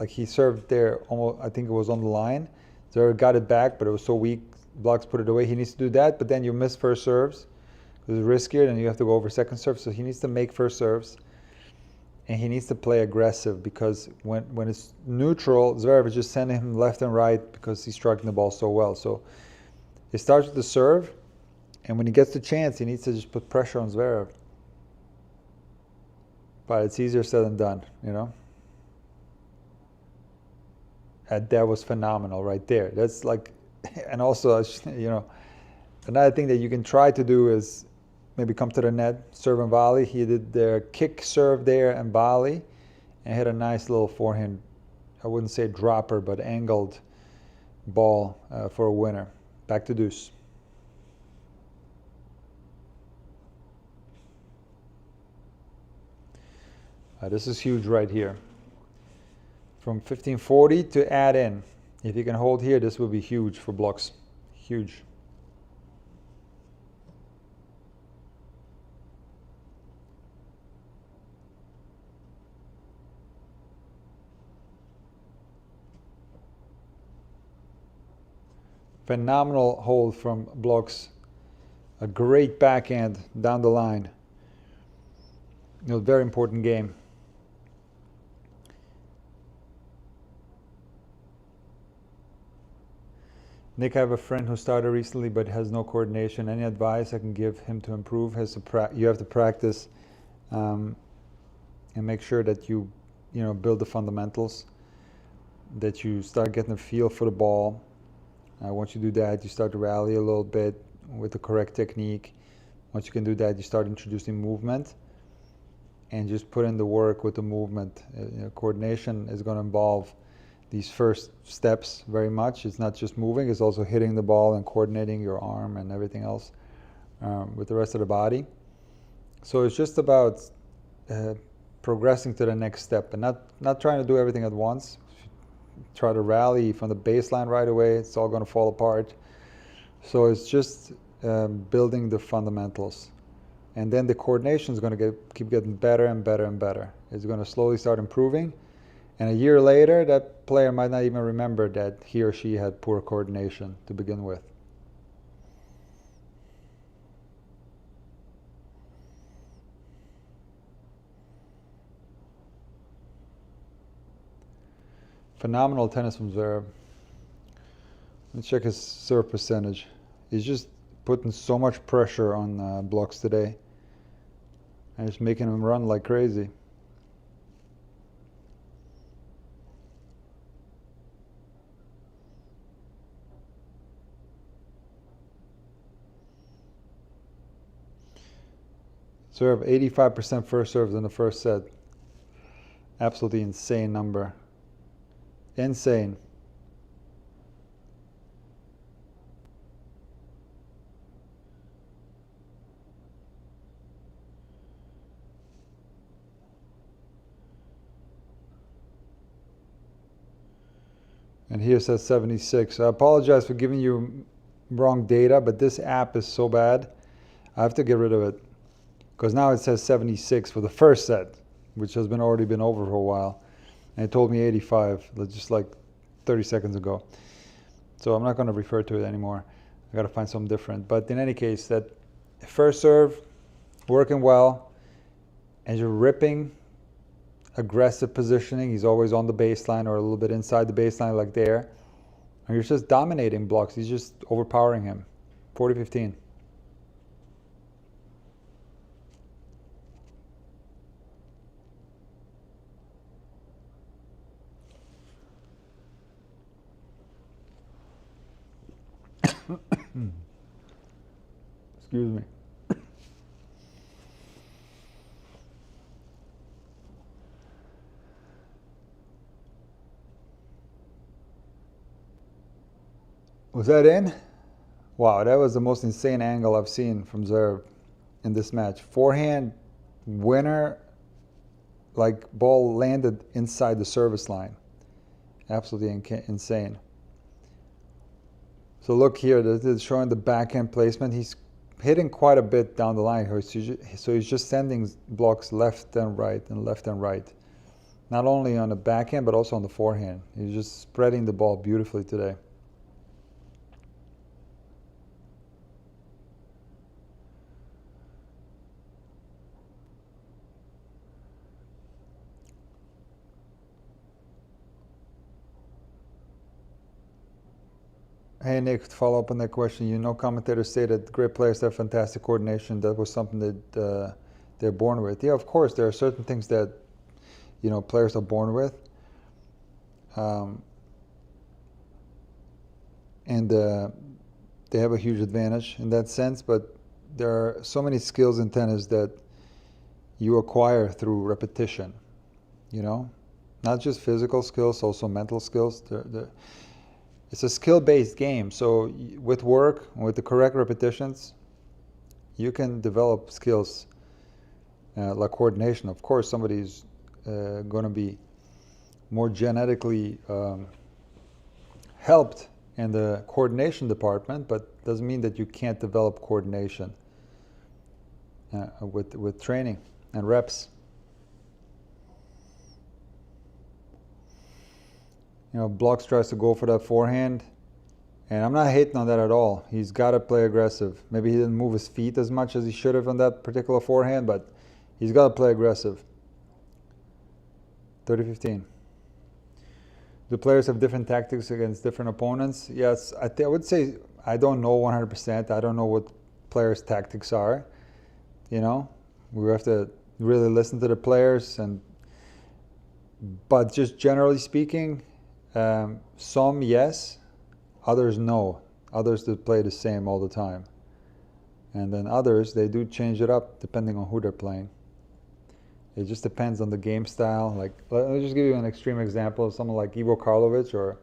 Like he served there, almost, I think it was on the line. Zverev got it back, but it was so weak. Blockx put it away. He needs to do that, but then you miss first serves. It's riskier, and you have to go over second serve. So he needs to make first serves, and he needs to play aggressive because when it's neutral, Zverev is just sending him left and right because he's striking the ball so well. So it starts with the serve, and when he gets the chance, he needs to just put pressure on Zverev. But it's easier said than done, you know. And that was phenomenal right there. That's like, and also, you know, another thing that you can try to do is maybe come to the net, serve and volley. He did the kick serve there and volley, and hit a nice little forehand, I wouldn't say dropper, but angled ball for a winner. Back to deuce. This is huge right here. From 1540 to add in. If you can hold here, this will be huge for Blockx. Huge. Phenomenal hold from Blockx. A great backhand down the line. You know, very important game. Nick, I have a friend who started recently but has no coordination. Any advice I can give him to improve? You have to practice and make sure that you build the fundamentals, that you start getting a feel for the ball. Once you do that, you start to rally a little bit with the correct technique. Once you can do that, you start introducing movement and just put in the work with the movement. Coordination is going to involve these first steps very much. It's not just moving, it's also hitting the ball and coordinating your arm and everything else with the rest of the body. So it's just about progressing to the next step and not trying to do everything at once. Try to rally from the baseline right away, it's all going to fall apart. So it's just building the fundamentals. And then the coordination is going to keep getting better and better and better. It's going to slowly start improving. And a year later, that player might not even remember that he or she had poor coordination to begin with. Phenomenal tennis from Zverev. Let's check his serve percentage. He's just putting so much pressure on Blockx today. And it's making him run like crazy. Serve 85% first serves in the first set. Absolutely insane number. Insane. And here it says 76. I apologize for giving you wrong data, but this app is so bad. I have to get rid of it. Because now it says 76 for the first set, which has already been over for a while. And it told me 85, just like 30 seconds ago. So I'm not going to refer to it anymore. I got to find something different. But in any case, that first serve, working well, and you're ripping, aggressive positioning. He's always on the baseline or a little bit inside the baseline like there. And you're just dominating blocks. He's just overpowering him. 40-15. Excuse me. Was that in? Wow, that was the most insane angle I've seen from Zverev in this match. Forehand winner, like ball landed inside the service line. Absolutely insane. So look here, this is showing the backhand placement. He's hitting quite a bit down the line. So he's just sending blocks left and right and left and right. Not only on the backhand, but also on the forehand. He's just spreading the ball beautifully today. Hey Nick, to follow up on that question, you know commentators say that great players have fantastic coordination. That was something that they're born with. Yeah, of course, there are certain things that, you know, players are born with. And they have a huge advantage in that sense, but there are so many skills in tennis that you acquire through repetition, you know? Not just physical skills, also mental skills. It's a skill-based game, so with work, with the correct repetitions, you can develop skills like coordination. Of course, somebody's going to be more genetically helped in the coordination department, but doesn't mean that you can't develop coordination with training and reps. You know, Blockx tries to go for that forehand, and I'm not hating on that at all. He's got to play aggressive. Maybe he didn't move his feet as much as he should have on that particular forehand, but he's got to play aggressive. 30-15. Do players have different tactics against different opponents? Yes, I would say I don't know 100%. I don't know what players' tactics are. You know, we have to really listen to the players, but just generally speaking, some yes, others no. Others that play the same all the time. And then others, they do change it up depending on who they're playing. It just depends on the game style. Like, let me just give you an extreme example of someone like Ivo Karlovic or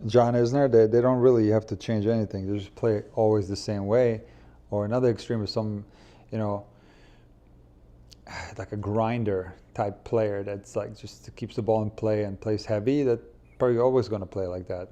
John Isner. They don't really have to change anything. They just play always the same way. Or another extreme is some, you know, like a grinder type player that's like just keeps the ball in play and plays heavy. That probably always going to play like that.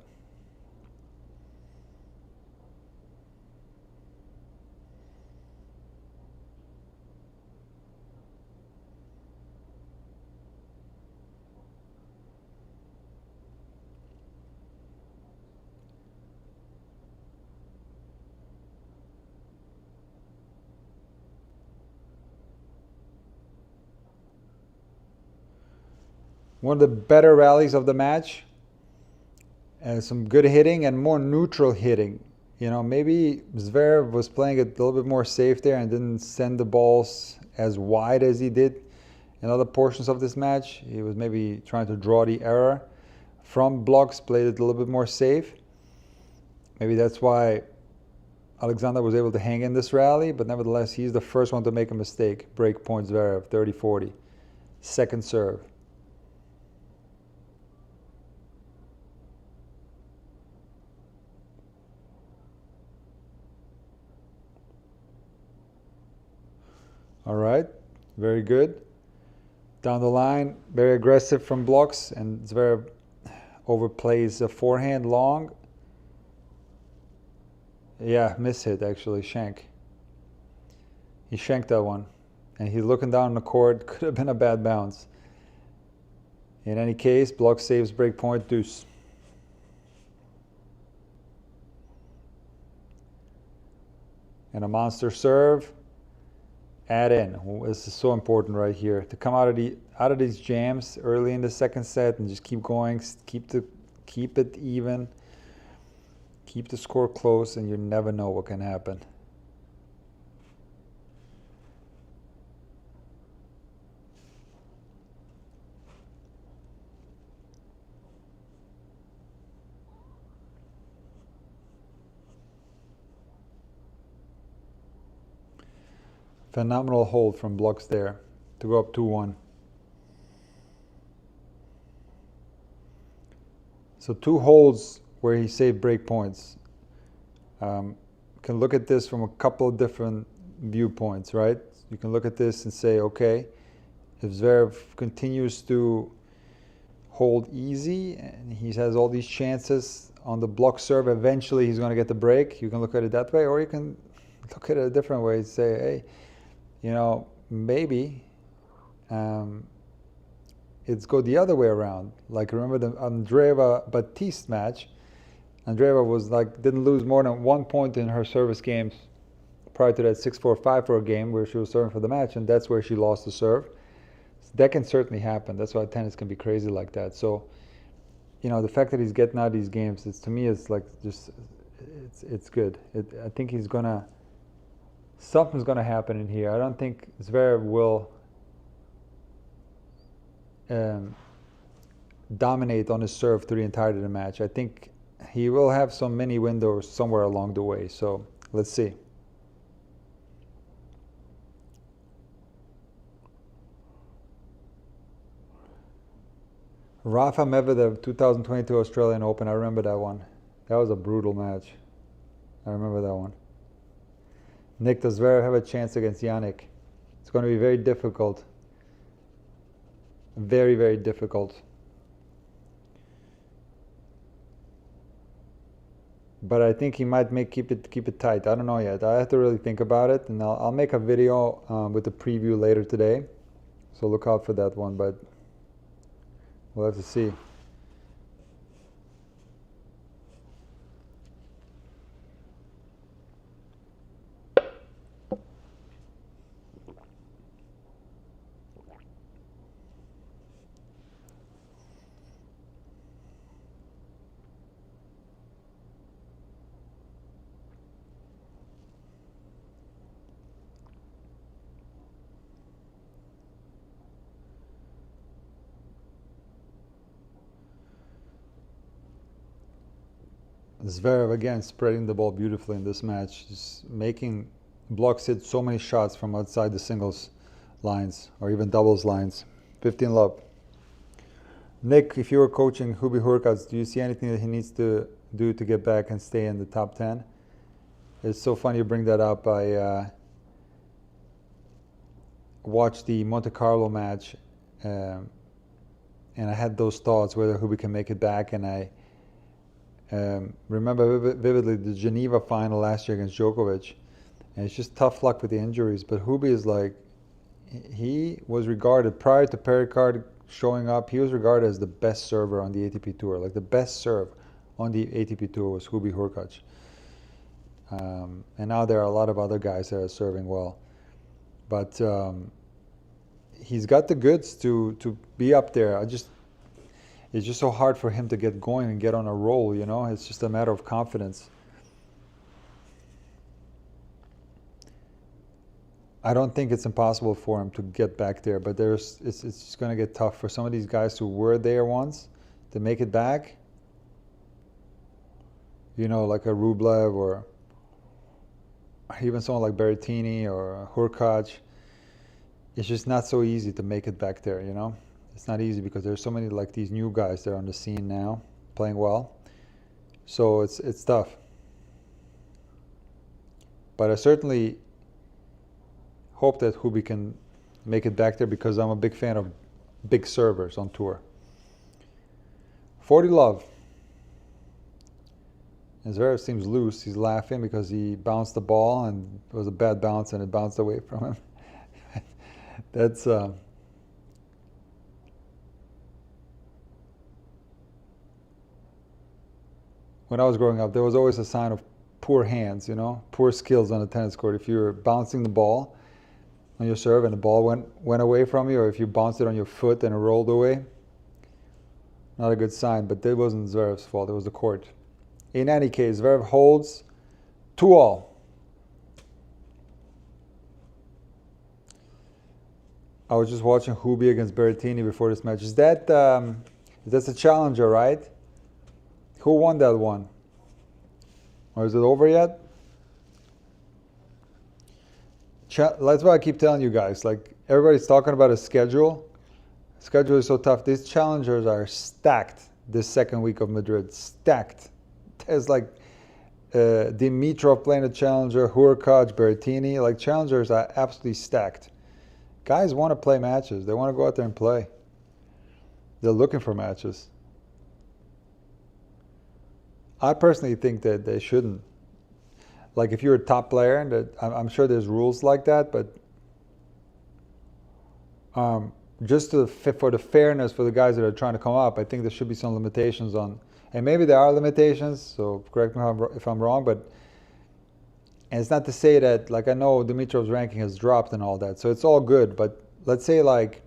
One of the better rallies of the match, some good hitting and more neutral hitting. You know, maybe Zverev was playing it a little bit more safe there and didn't send the balls as wide as he did in other portions of this match. He was maybe trying to draw the error from Blockx, played it a little bit more safe. Maybe that's why Alexander was able to hang in this rally, but nevertheless, he's the first one to make a mistake. Break point Zverev, 30-40. Second serve. All right, very good. Down the line, very aggressive from Blockx, and Zverev overplays a forehand long. Yeah, miss hit actually, shank. He shanked that one. And he's looking down the court, could have been a bad bounce. In any case, Blockx saves break point, deuce. And a monster serve. Add in. This is so important right here to come out of these jams early in the second set and just keep going, keep it even, keep the score close, and you never know what can happen. Phenomenal hold from Blockx there to go up 2-1. So 2 holds where he saved break points. Can look at this from a couple of different viewpoints, right? You can look at this and say, okay, if Zverev continues to hold easy and he has all these chances on the block serve, eventually he's going to get the break. You can look at it that way, or you can look at it a different way and say, hey, you know, maybe it's go the other way around. Like, remember the Andreeva-Batiste match? Andreeva was like, didn't lose more than 1 point in her service games prior to that 6-4, 5-4 game where she was serving for the match, and that's where she lost the serve. So that can certainly happen. That's why tennis can be crazy like that. So, you know, the fact that he's getting out of these games, to me, it's like just, it's good. I think he's gonna, something's gonna happen in here. I don't think Zverev will dominate on his serve through the entirety of the match. I think he will have some mini windows somewhere along the way. So let's see. Rafa Medvedev, 2022 Australian Open. I remember that one. That was a brutal match. I remember that one. Nick, does Zverev have a chance against Yannick? It's going to be very difficult. Very, very difficult. But I think he might keep it tight. I don't know yet. I have to really think about it, and I'll make a video with the preview later today. So look out for that one, but we'll have to see. Zverev again spreading the ball beautifully in this match, just making Blockx hit so many shots from outside the singles lines or even doubles lines. 15-love. Nick, if you were coaching Hubie Hurkacz, do you see anything that he needs to do to get back and stay in the top 10? It's so funny you bring that up. I watched the Monte Carlo match and I had those thoughts whether Hubie can make it back, and I remember vividly the Geneva final last year against Djokovic, and it's just tough luck with the injuries. But Hubie is like, he was regarded prior to Pericard showing up, he was regarded as the best server on the ATP Tour. Like the best serve on the ATP Tour was Hubie Hurkacz. And now there are a lot of other guys that are serving well, but he's got the goods to be up there. It's just so hard for him to get going and get on a roll, you know? It's just a matter of confidence. I don't think it's impossible for him to get back there, but it's just going to get tough for some of these guys who were there once to make it back. You know, like a Rublev or even someone like Berrettini or Hurkacz. It's just not so easy to make it back there, you know? It's not easy because there's so many like these new guys that are on the scene now playing well. So it's tough. But I certainly hope that Hubie can make it back there because I'm a big fan of big servers on tour. 40 love. And Zverev seems loose. He's laughing because he bounced the ball and it was a bad bounce and it bounced away from him. That's when I was growing up, there was always a sign of poor hands, you know, poor skills on the tennis court. If you're bouncing the ball on your serve and the ball went away from you, or if you bounced it on your foot and it rolled away, not a good sign. But that wasn't Zverev's fault. It was the court. In any case, Zverev holds 2-all. I was just watching Hubie against Berrettini before this match. Is that that's a challenger, right? Who won that one? Or is it over yet? That's why I keep telling you guys. Like, everybody's talking about a schedule. Schedule is so tough. These challengers are stacked this second week of Madrid. Stacked. There's like Dimitrov playing a challenger, Hurkacz, Berrettini. Like, challengers are absolutely stacked. Guys want to play matches. They want to go out there and play. They're looking for matches. I personally think that they shouldn't. Like, if you're a top player, and I'm sure there's rules like that, but just for the fairness for the guys that are trying to come up, I think there should be some limitations on, and maybe there are limitations, so correct me if I'm wrong, but and it's not to say that, like, I know Dimitrov's ranking has dropped and all that, so it's all good, but let's say like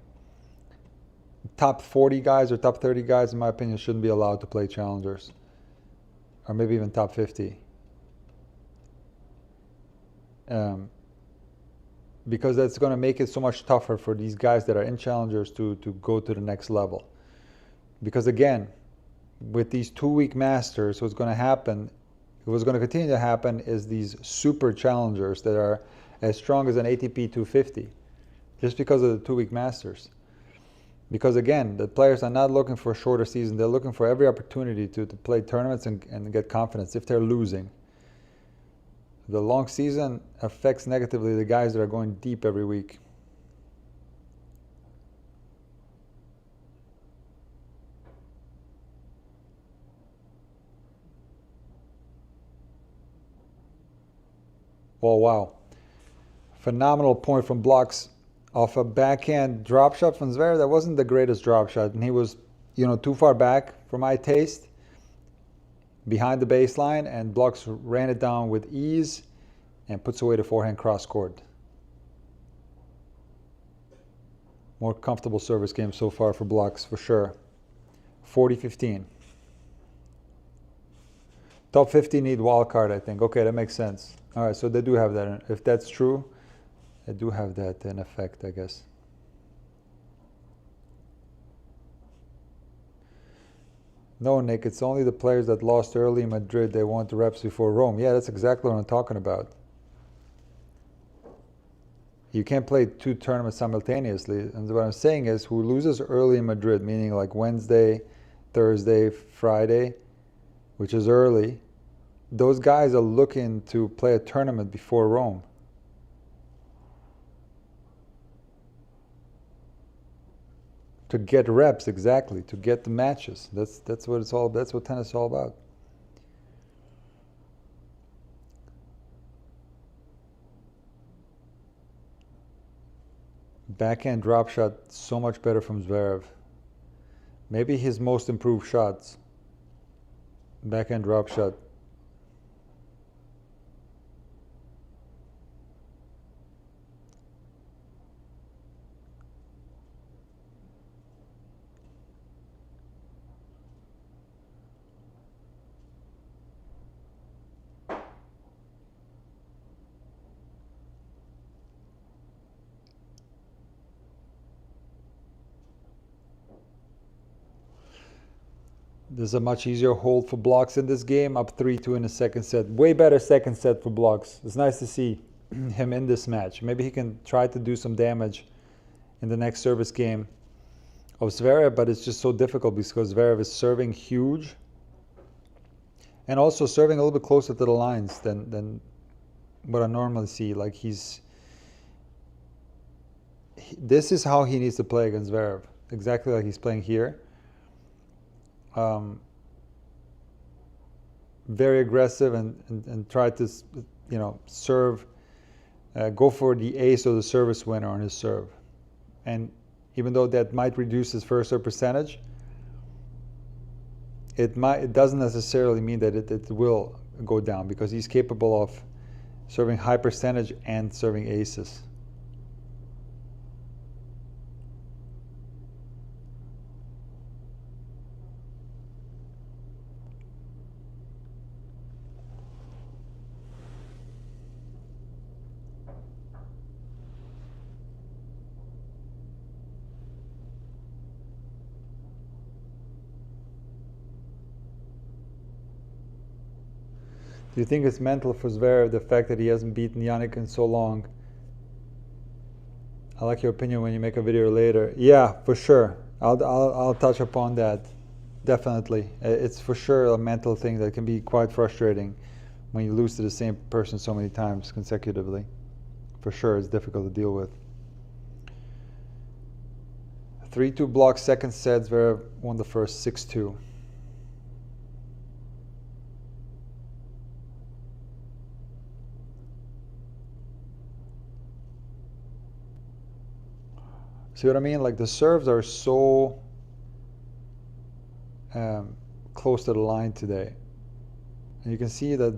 top 40 guys or top 30 guys, in my opinion, shouldn't be allowed to play challengers, or maybe even top 50. Because that's going to make it so much tougher for these guys that are in challengers to go to the next level. Because again, with these 2-week masters, what's going to happen, what's going to continue to happen is these super challengers that are as strong as an ATP 250, just because of the 2-week masters. Because again, the players are not looking for a shorter season, they're looking for every opportunity to play tournaments and get confidence if they're losing. The long season affects negatively the guys that are going deep every week. Oh, wow. Phenomenal point from Blockx off a backhand drop shot from Zverev. That wasn't the greatest drop shot, and he was, too far back for my taste, behind the baseline, and Blockx ran it down with ease and puts away the forehand cross court. More comfortable service game so far for Blockx, for sure. 40-15. Top 50 need wild card, I think. Okay, that makes sense. All right, so they do have that. If that's true, they do have that in effect, I guess. No, Nick, it's only the players that lost early in Madrid. They want the reps before Rome. Yeah, that's exactly what I'm talking about. You can't play 2 tournaments simultaneously. And what I'm saying is, who loses early in Madrid, meaning like Wednesday, Thursday, Friday, which is early, those guys are looking to play a tournament before Rome. To get reps, exactly, to get the matches. That's what it's all. That's what tennis is all about. Backhand drop shot, so much better from Zverev. Maybe his most improved shots. Backhand drop shot. There's a much easier hold for Blockx in this game, up 3-2 in the second set. Way better second set for Blockx. It's nice to see him in this match. Maybe he can try to do some damage in the next service game of Zverev, but it's just so difficult because Zverev is serving huge and also serving a little bit closer to the lines than what I normally see. Like, this is how he needs to play against Zverev, exactly like he's playing here. very aggressive and try to, you know, serve, go for the ace or the service winner on his serve. And even though that might reduce his first serve percentage, it doesn't necessarily mean that it will go down, because he's capable of serving high percentage and serving aces. Do you think it's mental for Zverev, the fact that he hasn't beaten Yannick in so long? I like your opinion when you make a video later. Yeah, for sure. I'll touch upon that. Definitely. It's for sure a mental thing that can be quite frustrating when you lose to the same person so many times consecutively. For sure, it's difficult to deal with. 3-2 block, second set. Zverev won the first 6-2. See what I mean? Like the serves are so close to the line today. And you can see that,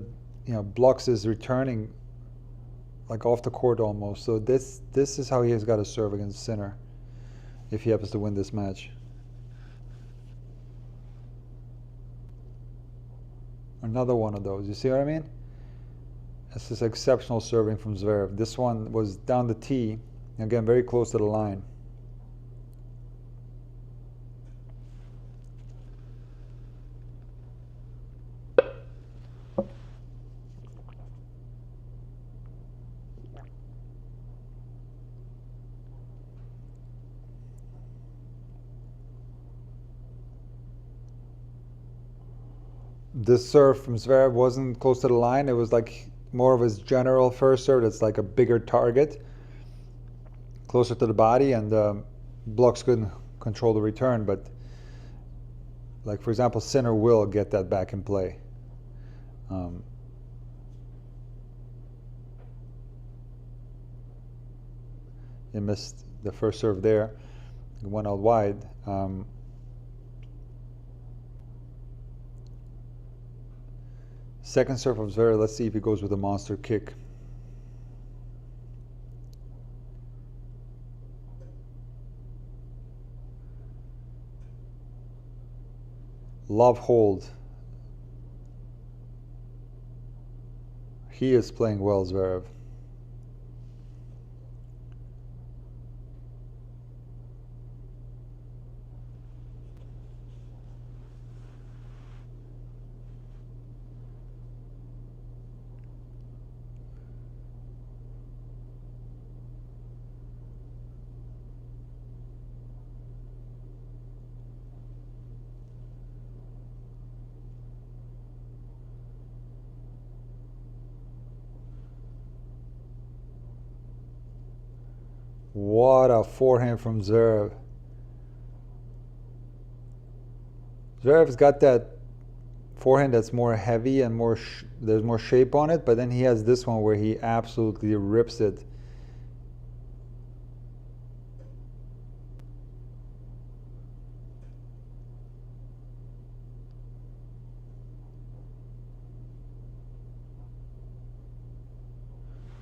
you know, Blockx is returning like off the court almost. So this is how he has got to serve against Sinner if he happens to win this match. Another one of those. You see what I mean? This is exceptional serving from Zverev. This one was down the tee. Again, very close to the line. This serve from Zverev wasn't close to the line. It was like more of his general first serve. It's like a bigger target, closer to the body, and Blockx couldn't control the return. But like, for example, Sinner will get that back in play. He missed the first serve there. He went out wide. Second serve of Zverev. Let's see if he goes with a monster kick. Love hold. He is playing well, Zverev. What a forehand from Zverev. Zverev's got that forehand that's more heavy and more there's more shape on it, but then he has this one where he absolutely rips it.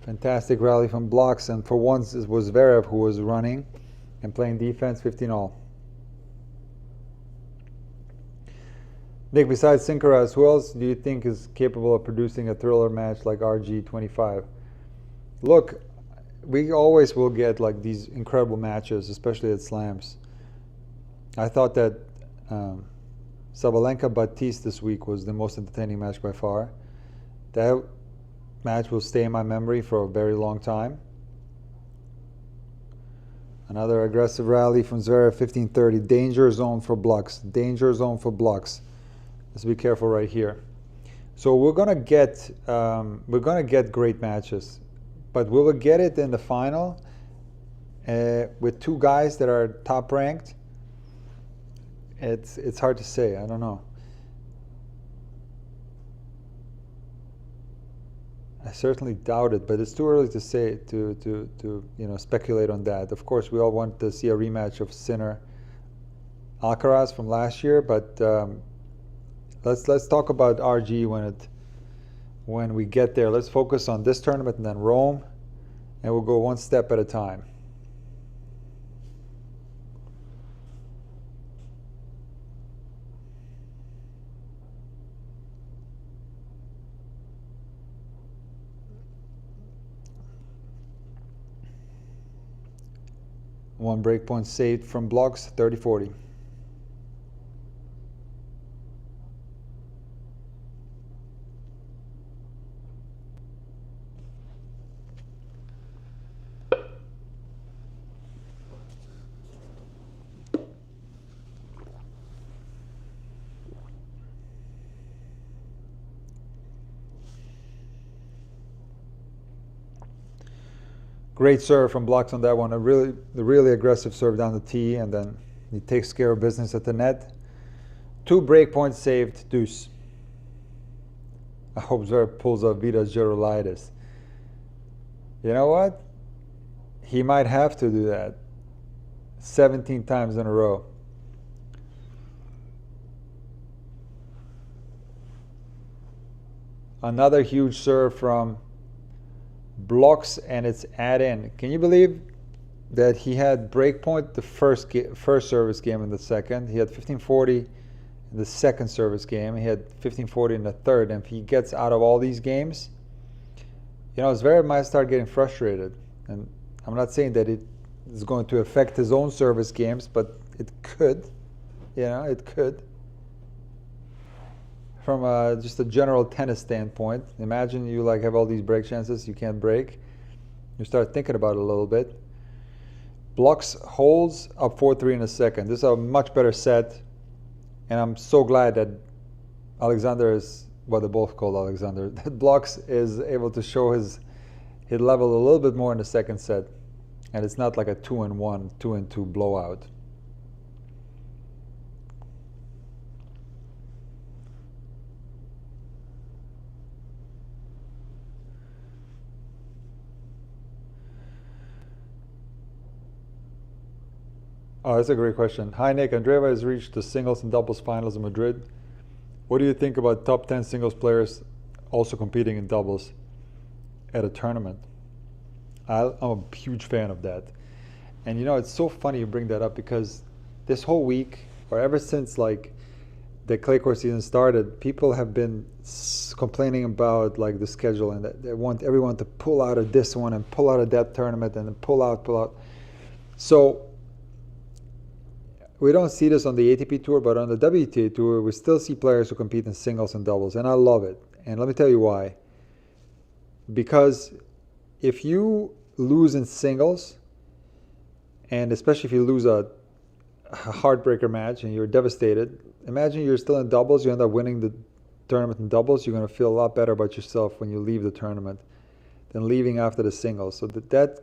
Fantastic rally from Blockx, and for once it was Zverev who was running and playing defense. 15-all. Nick, besides Sinkaras, who else do you think is capable of producing a thriller match like RG25? Look, we always will get like these incredible matches, especially at slams. I thought that Sabalenka-Batiste this week was the most entertaining match by far. That match will stay in my memory for a very long time. Another aggressive rally from Zverev, 15-30. Danger zone for Blockx. Danger zone for Blockx. Let's be careful right here. So we're gonna get great matches, but we will get it in the final with two guys that are top ranked. It's hard to say. I don't know. I certainly doubt it, but it's too early to say to speculate on that. Of course, we all want to see a rematch of Sinner Alcaraz from last year, but let's talk about RG when we get there. Let's focus on this tournament and then Rome, and we'll go one step at a time. One breakpoint saved from Blockx, 30-40. Great serve from Blockx on that one. A really aggressive serve down the tee, and then he takes care of business at the net. 2 breakpoints saved, deuce. I hope Zverev pulls up Vitas Gerulaitis. You know what? He might have to do that 17 times in a row. Another huge serve from Blockx, and it's add-in. Can you believe that he had breakpoint the first service game in the second? He had 15-40 in the second service game. He had 15-40 in the third. And if he gets out of all these games, Zverev might start getting frustrated. And I'm not saying that it is going to affect his own service games, but it could. It could. From just a general tennis standpoint, imagine you have all these break chances you can't break. You start thinking about it a little bit. Blockx holds up 4-3 in a second. This is a much better set, and I'm so glad that Alexander is, well, they're both called Alexander, that Blockx is able to show his level a little bit more in the second set, and it's not like a 2-1, 2-2 blowout. Oh, that's a great question. Hi, Nick. Andreeva has reached the singles and doubles finals in Madrid. What do you think about top 10 singles players also competing in doubles at a tournament? I'm a huge fan of that. And it's so funny you bring that up, because this whole week, or ever since the clay court season started, people have been complaining about the schedule, and that they want everyone to pull out of this one and pull out of that tournament and then pull out. So we don't see this on the ATP Tour, but on the WTA Tour, we still see players who compete in singles and doubles, and I love it. And let me tell you why. Because if you lose in singles, and especially if you lose a heartbreaker match and you're devastated, imagine you're still in doubles, you end up winning the tournament in doubles, you're going to feel a lot better about yourself when you leave the tournament than leaving after the singles. So that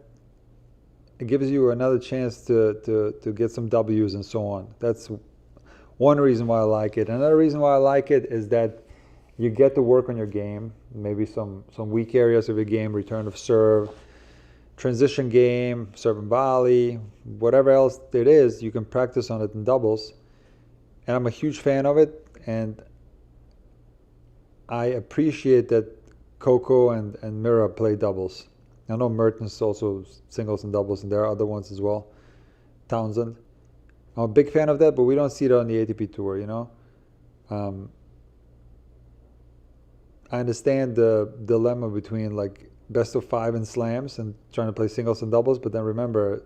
it gives you another chance to get some W's and so on. That's one reason why I like it. Another reason why I like it is that you get to work on your game, maybe some weak areas of your game, return of serve, transition game, serve and volley, whatever else it is, you can practice on it in doubles. And I'm a huge fan of it, and I appreciate that Coco and Mira play doubles. I know Mertens also singles and doubles, and there are other ones as well. Townsend. I'm a big fan of that, but we don't see it on the ATP Tour, I understand the dilemma between best of 5 in slams and trying to play singles and doubles, but then remember,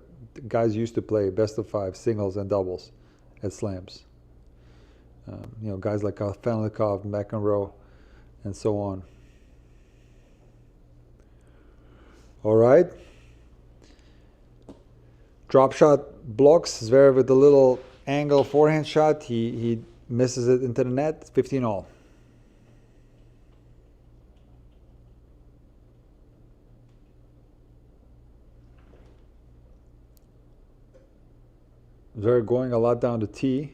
guys used to play best of 5 singles and doubles at slams. Guys like Kafelnikov, McEnroe, and so on. All right. Drop shot blocks. Zverev with a little angle forehand shot. He misses it into the net. 15-all. Zverev going a lot down the tee.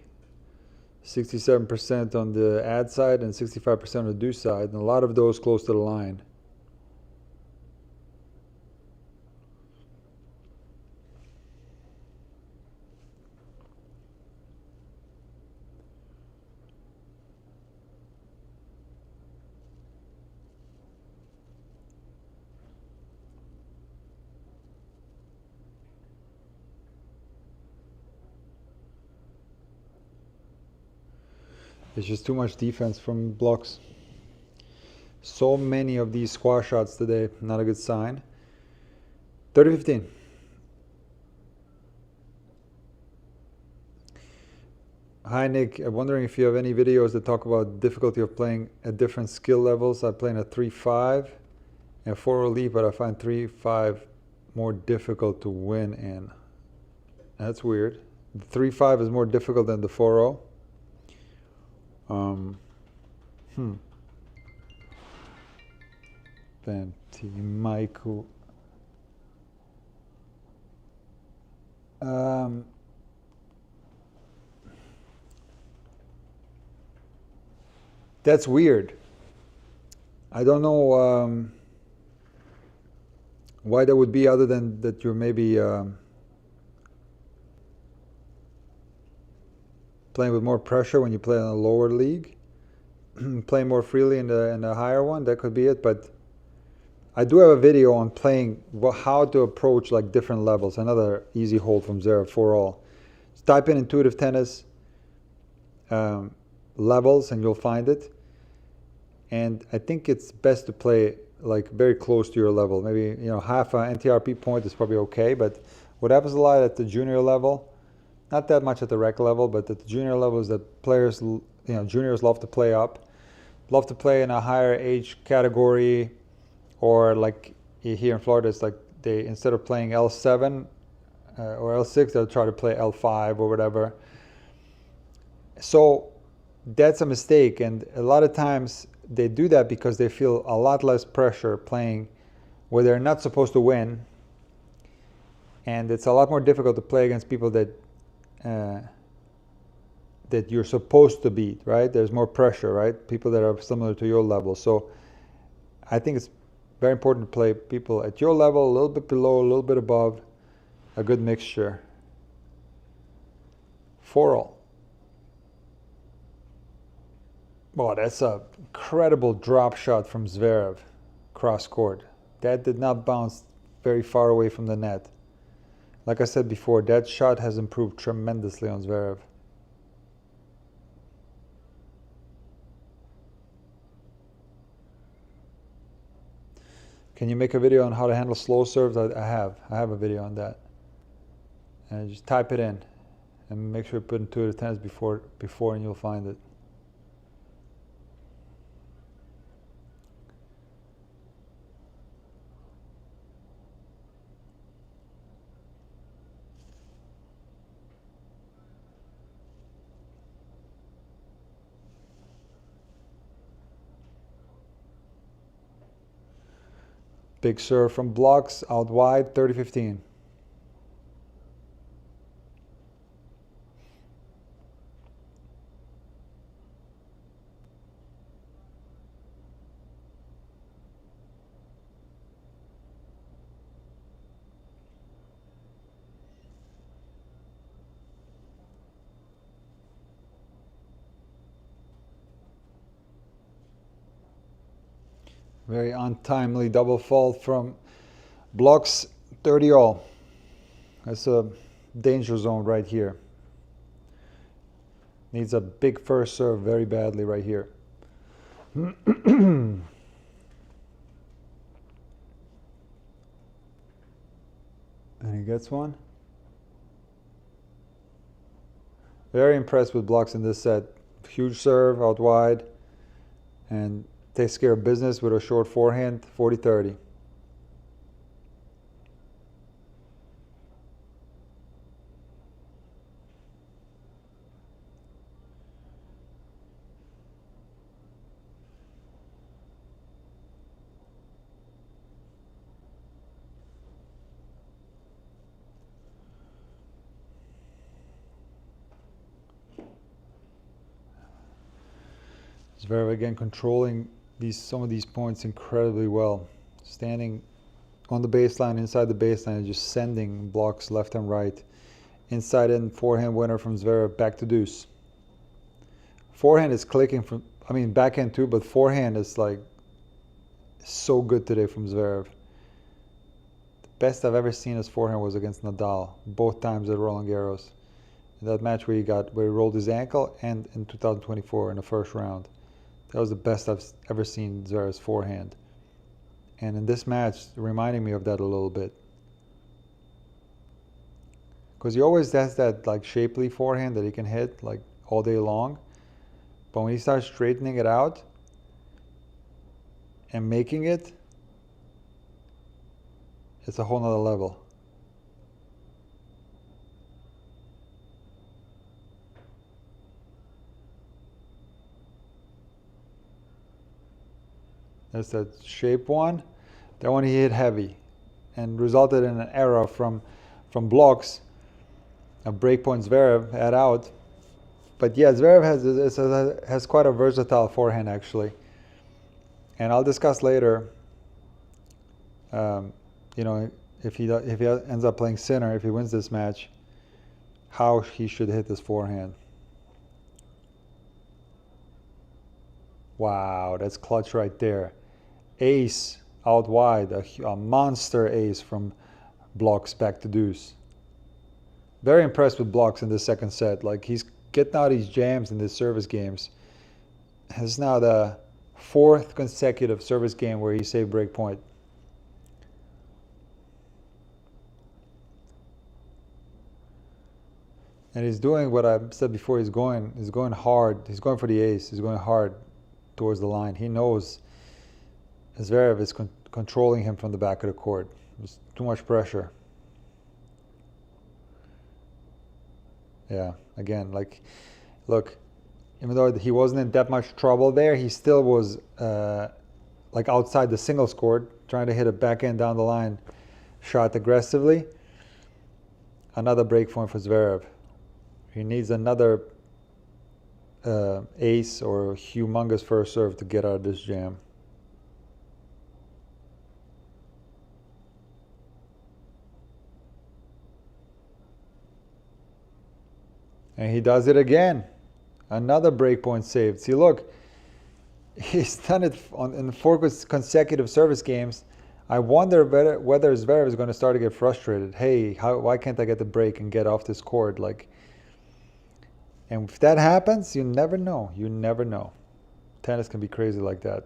67% on the ad side and 65% on the do side, and a lot of those close to the line. It's just too much defense from Blockx. So many of these squash shots today, not a good sign. 30-15. Hi Nick, I'm wondering if you have any videos that talk about difficulty of playing at different skill levels. I play in a 3-5 and 4 lead, but I find 3-5 more difficult to win in. That's weird. The 3-5 is more difficult than the 4-0. Michael. That's weird. I don't know why that would be, other than that you're maybe playing with more pressure when you play in a lower league. Play more freely in the higher one. That could be it. But I do have a video on playing how to approach like different levels. Another easy hold from Zverev for all. Just type in intuitive tennis levels and you'll find it. And I think it's best to play like very close to your level. Maybe, you know, half an NTRP point is probably okay. But what happens a lot at the junior level, not that much at the rec level, but at the junior level, is that players, you know, juniors love to play up, love to play in a higher age category, or like here in Florida, it's like they, instead of playing L7 or L6, they'll try to play L5 or whatever. So that's a mistake, and a lot of times they do that because they feel a lot less pressure playing where they're not supposed to win, and it's a lot more difficult to play against people that that you're supposed to beat, right? There's more pressure, right? People that are similar to your level. So I think it's very important to play people at your level, a little bit below, a little bit above, a good mixture. 4-all. Boy, that's a incredible drop shot from Zverev, cross court. That did not bounce very far away from the net. Like I said before, that shot has improved tremendously on Zverev. Can you make a video on how to handle slow serves? I have a video on that. And just type it in and make sure you put intuitive tennis before and you'll find it. Big serve from Blockx, out wide, 30-15. Very untimely double fault from Blockx, 30-all. That's a danger zone right here. Needs a big first serve very badly right here. And he gets one. Very impressed with Blockx in this set. Huge serve out wide and takes care of business with a short forehand, 40-30. Zverev again controlling some of these points incredibly well. Standing on the baseline, inside the baseline, and just sending blocks left and right. Inside and forehand winner from Zverev, back to deuce. Forehand is clicking from, I mean backhand too, but forehand is like so good today from Zverev. The best I've ever seen his forehand was against Nadal, both times at Roland Garros. In that match where he rolled his ankle, and in 2024 in the first round. That was the best I've ever seen Zverev's forehand. And in this match, reminding me of that a little bit. Because he always has that like shapely forehand that he can hit like all day long. But when he starts straightening it out and making it, it's a whole nother level. There's that shape one. That one he hit heavy and resulted in an error from Blockx. A breakpoint Zverev had out. But yeah, Zverev has quite a versatile forehand actually. And I'll discuss later, you know, if he ends up playing Sinner, if he wins this match, how he should hit this forehand. Wow, that's clutch right there. Ace out wide, a monster ace from Blockx back to deuce. Very impressed with Blockx in this second set. Like he's getting out these jams in these service games. This is now the 4th consecutive service game where he saved break point. And he's doing what I said before. He's going hard. He's going for the ace. He's going hard towards the line. He knows Zverev is controlling him from the back of the court. There's too much pressure. Yeah, again, like, look, even though he wasn't in that much trouble there, he still was like outside the singles court, trying to hit a backhand down the line shot aggressively. Another break point for Zverev. He needs another ace or humongous first serve to get out of this jam. And he does it again. Another breakpoint saved. See, look, he's done it in 4 consecutive service games. I wonder whether Zverev is going to start to get frustrated. Hey, why can't I get the break and get off this court? Like, and if that happens, you never know. You never know. Tennis can be crazy like that.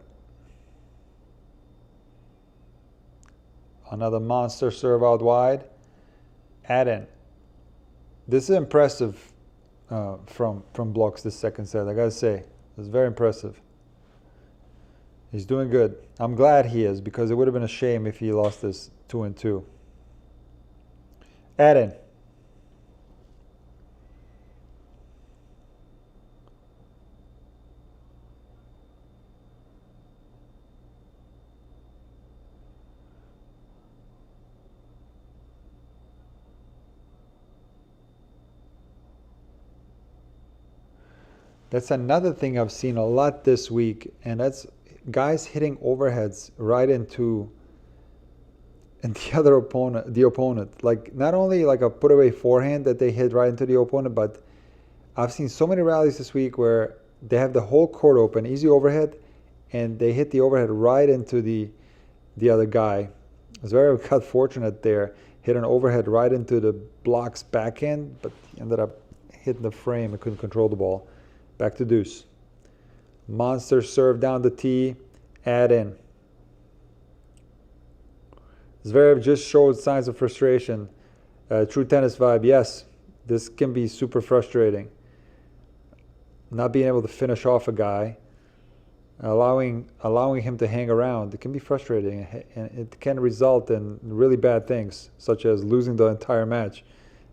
Another monster serve out wide. Add in. This is impressive. From Blockx this second set, I gotta say, it's very impressive. He's doing good. I'm glad he is, because it would have been a shame if he lost this 2-2. Add in. That's another thing I've seen a lot this week, and that's guys hitting overheads right into the opponent. Like, not only like a put away forehand that they hit right into the opponent, but I've seen so many rallies this week where they have the whole court open, easy overhead, and they hit the overhead right into the other guy. Zverev got fortunate there, hit an overhead right into the Blockx backhand, but he ended up hitting the frame and couldn't control the ball. Back to deuce. Monster serve down the tee. Add in. Zverev just showed signs of frustration. True tennis vibe. Yes, this can be super frustrating. Not being able to finish off a guy, allowing him to hang around, it can be frustrating, and it can result in really bad things, such as losing the entire match.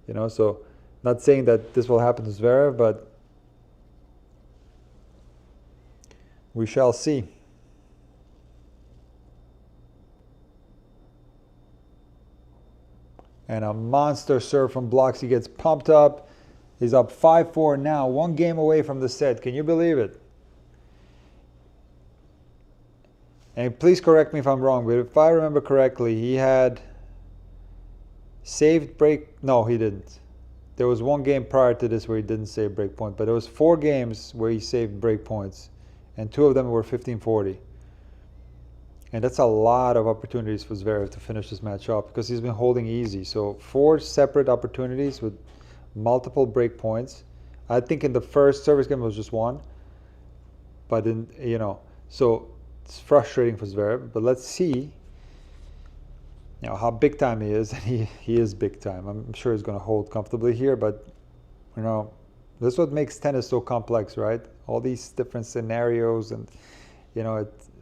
You know, so not saying that this will happen to Zverev, but we shall see. And a monster serve from Blockx. He gets pumped up. He's up 5-4 now, 1 game away from the set. Can you believe it? And please correct me if I'm wrong, but if I remember correctly, he had saved break. No, he didn't. There was one game prior to this where he didn't save break point, but there was 4 games where he saved break points, and 2 of them were 15-40. And that's a lot of opportunities for Zverev to finish this match off because he's been holding easy. So 4 separate opportunities with multiple break points. I think in the first service game it was just 1, but then so it's frustrating for Zverev. But let's see, how big time he is. He is big time. I'm sure he's going to hold comfortably here, but that's what makes tennis so complex, right? All these different scenarios and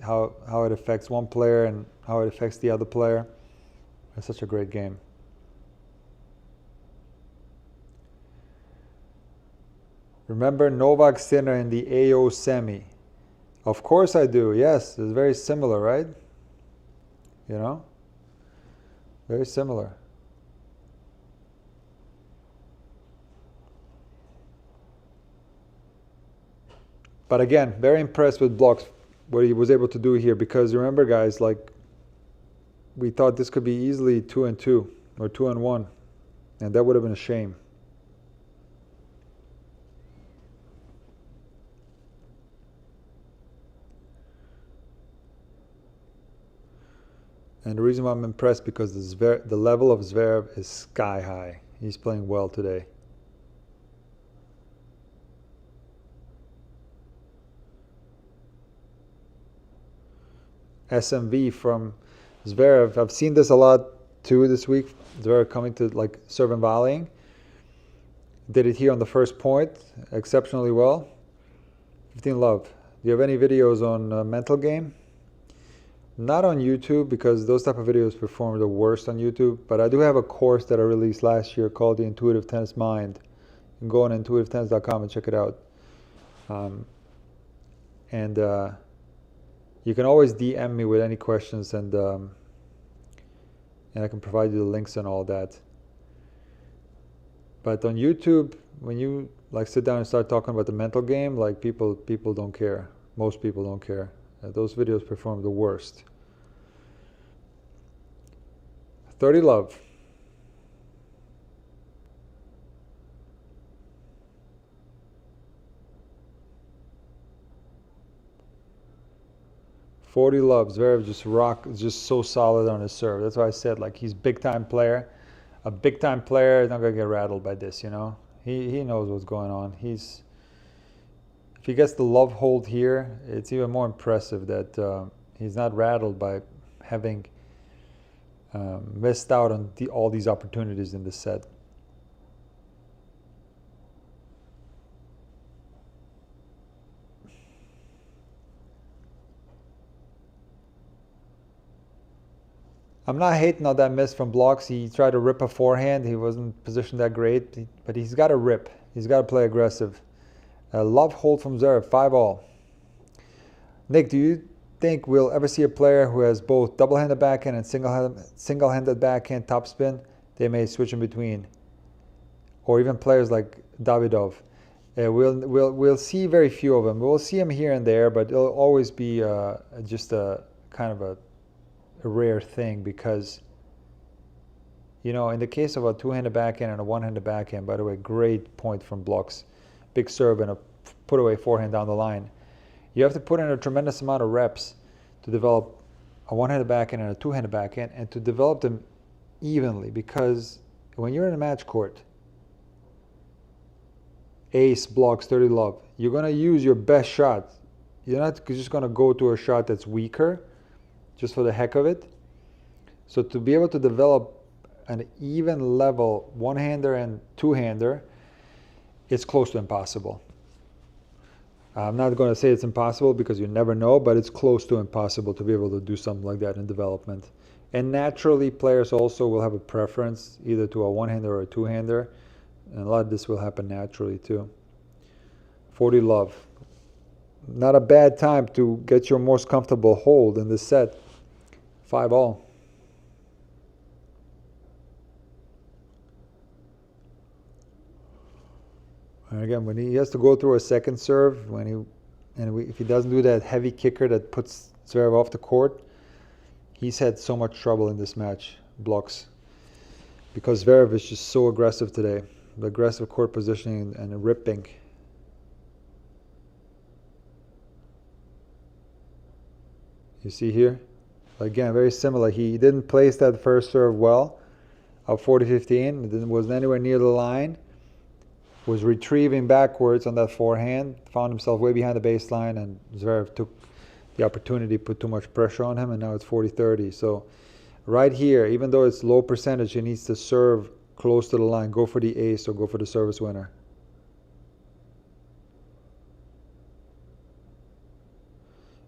how it affects one player and how it affects the other player. It's such a great game. Remember Novak Sinner in the AO semi? Of course I do. Yes, it's very similar, right? Very similar. But again, very impressed with Blockx, what he was able to do here, because remember guys, we thought this could be easily 2-2 or 2-1, and that would have been a shame. And the reason why I'm impressed because the level of Zverev is sky high. He's playing well today. SMV from Zverev. I've seen this a lot too this week. Zverev coming to serve and volleying. Did it here on the first point exceptionally well. 15 love. Do you have any videos on mental game? Not on YouTube, because those type of videos perform the worst on YouTube, but I do have a course that I released last year called The Intuitive Tennis Mind. You can go on intuitivetennis.com and check it out. You can always DM me with any questions, and I can provide you the links and all that. But on YouTube, when you sit down and start talking about the mental game, people don't care. Most people don't care. Those videos perform the worst. 30 love. $40 love. Zverev just so solid on his serve. That's why I said he's big time player. A big time player is not gonna get rattled by this. He knows what's going on. If he gets the love hold here, it's even more impressive that he's not rattled by having missed out on all these opportunities in the set. I'm not hating on that miss from Blockx. He tried to rip a forehand. He wasn't positioned that great, but he's got to rip. He's got to play aggressive. Love hold from Zverev, 5-all. Nick, do you think we'll ever see a player who has both double-handed backhand and single-handed backhand topspin? They may switch in between, or even players like Davidov. We'll see very few of them. We'll see them here and there, but it'll always be just a kind of a rare thing, because in the case of a two-handed backhand and a one-handed backhand, by the way, great point from Blockx. Big serve and a put away forehand down the line. You have to put in a tremendous amount of reps to develop a one-handed backhand and a two-handed backhand, and to develop them evenly, because when you're in a match court, ace, Blockx, 30 love, you're going to use your best shot. You're not just going to go to a shot that's weaker just for the heck of it. So to be able to develop an even level one-hander and two-hander, it's close to impossible. I'm not going to say it's impossible, because you never know, but it's close to impossible to be able to do something like that in development. And naturally, players also will have a preference either to a one-hander or a two-hander, and a lot of this will happen naturally too. 40 love. Not a bad time to get your most comfortable hold in this set. 5-all. And again, when he has to go through a second serve, if he doesn't do that heavy kicker that puts Zverev off the court. He's had so much trouble in this match, Blockx, because Zverev is just so aggressive today. The aggressive court positioning and ripping. You see here? Again, very similar. He didn't place that first serve well. Up 40-15. It wasn't anywhere near the line. Was retrieving backwards on that forehand. Found himself way behind the baseline, and Zverev took the opportunity, put too much pressure on him, and now it's 40-30. So right here, even though it's low percentage, he needs to serve close to the line. Go for the ace or go for the service winner.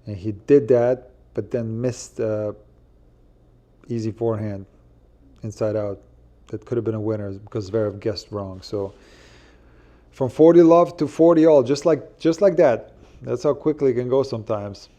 And he did that, but then missed easy forehand inside out. That could have been a winner because Zverev guessed wrong. So from 40 love to 40 all, just like that. That's how quickly it can go sometimes.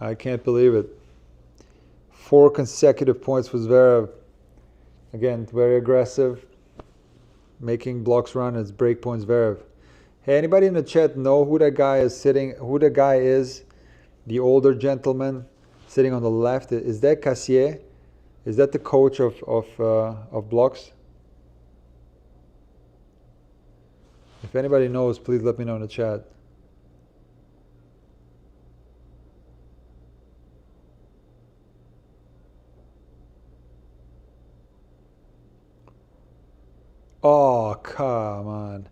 I can't believe it. 4 consecutive points for Zverev. Again, very aggressive, making Blockx run. It's break points Zverev. Hey, anybody in the chat know who that guy is sitting? Who the guy is? The older gentleman sitting on the left. Is that Cassier? Is that the coach of Blockx? If anybody knows, please let me know in the chat. Oh, come on.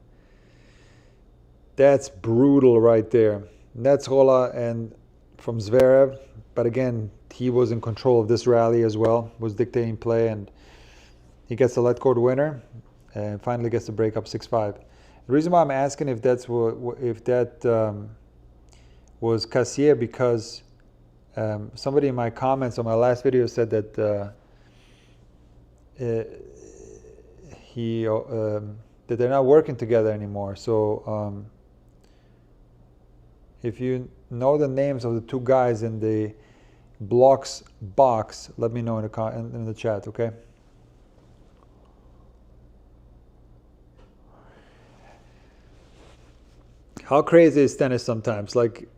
That's brutal right there. Netzrola and from Zverev. But again, he was in control of this rally as well, was dictating play, and he gets the let court winner and finally gets to break up 6-5. The reason why I'm asking if that was Cassier, because somebody in my comments on my last video said that that they're not working together anymore. So if you know the names of the two guys in the Blockx box, let me know in the chat, okay? How crazy is tennis sometimes? Like,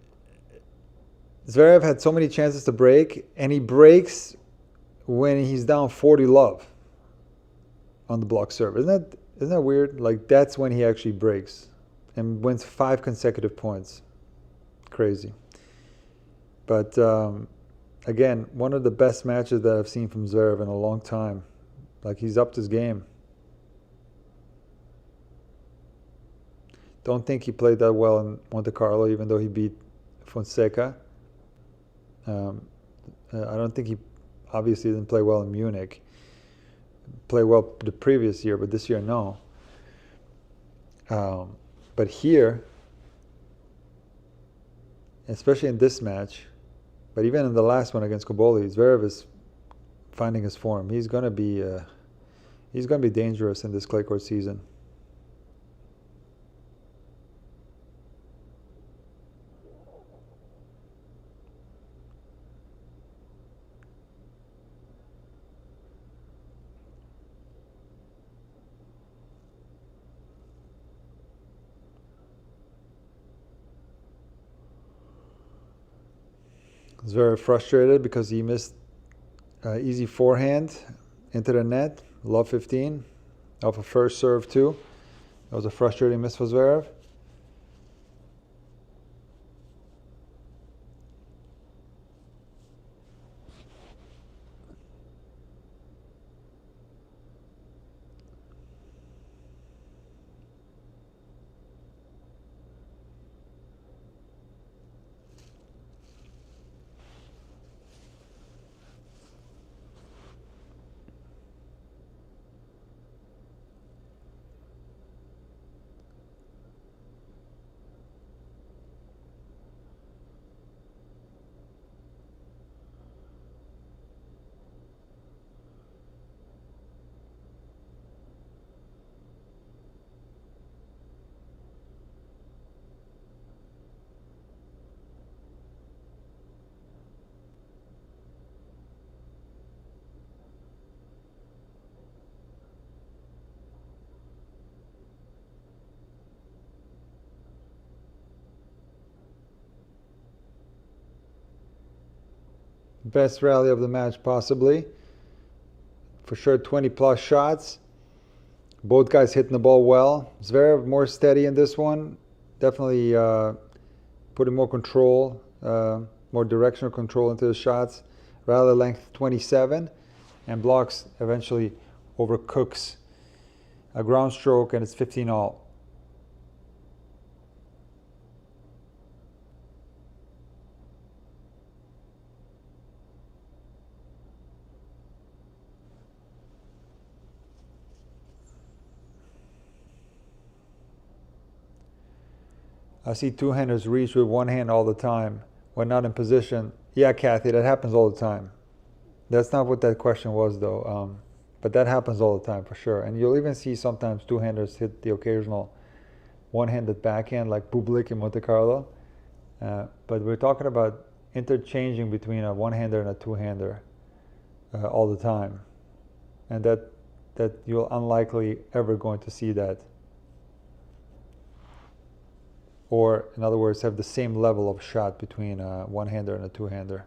Zverev had so many chances to break, and he breaks when he's down 40 love on the block serve. Isn't that weird? Like, that's when he actually breaks and wins 5 consecutive points. Crazy. But again, one of the best matches that I've seen from Zverev in a long time. Like, he's upped his game. Don't think he played that well in Monte Carlo, even though he beat Fonseca. I don't think he obviously didn't play well in Munich. Play well the previous year, but this year no. But here, especially in this match, but even in the last one against Koboli, Zverev is finding his form. He's gonna be dangerous in this clay court season. He's very frustrated because he missed easy forehand into the net, love 15, off a first serve too. That was a frustrating miss for Zverev. Best rally of the match, possibly. For sure, 20 plus shots. Both guys hitting the ball well. Zverev more steady in this one. Definitely putting more control, more directional control into the shots. Rally length 27. And Blockx eventually overcooks a ground stroke, and it's 15 all. I see two-handers reach with one hand all the time when not in position. Yeah, Kathy, that happens all the time. That's not what that question was, though. But that happens all the time for sure. And you'll even see sometimes two-handers hit the occasional one-handed backhand like Bublik in Monte Carlo. But we're talking about interchanging between a one-hander and a two-hander all the time. And that you're unlikely ever going to see that. Or, in other words, have the same level of shot between a one-hander and a two-hander.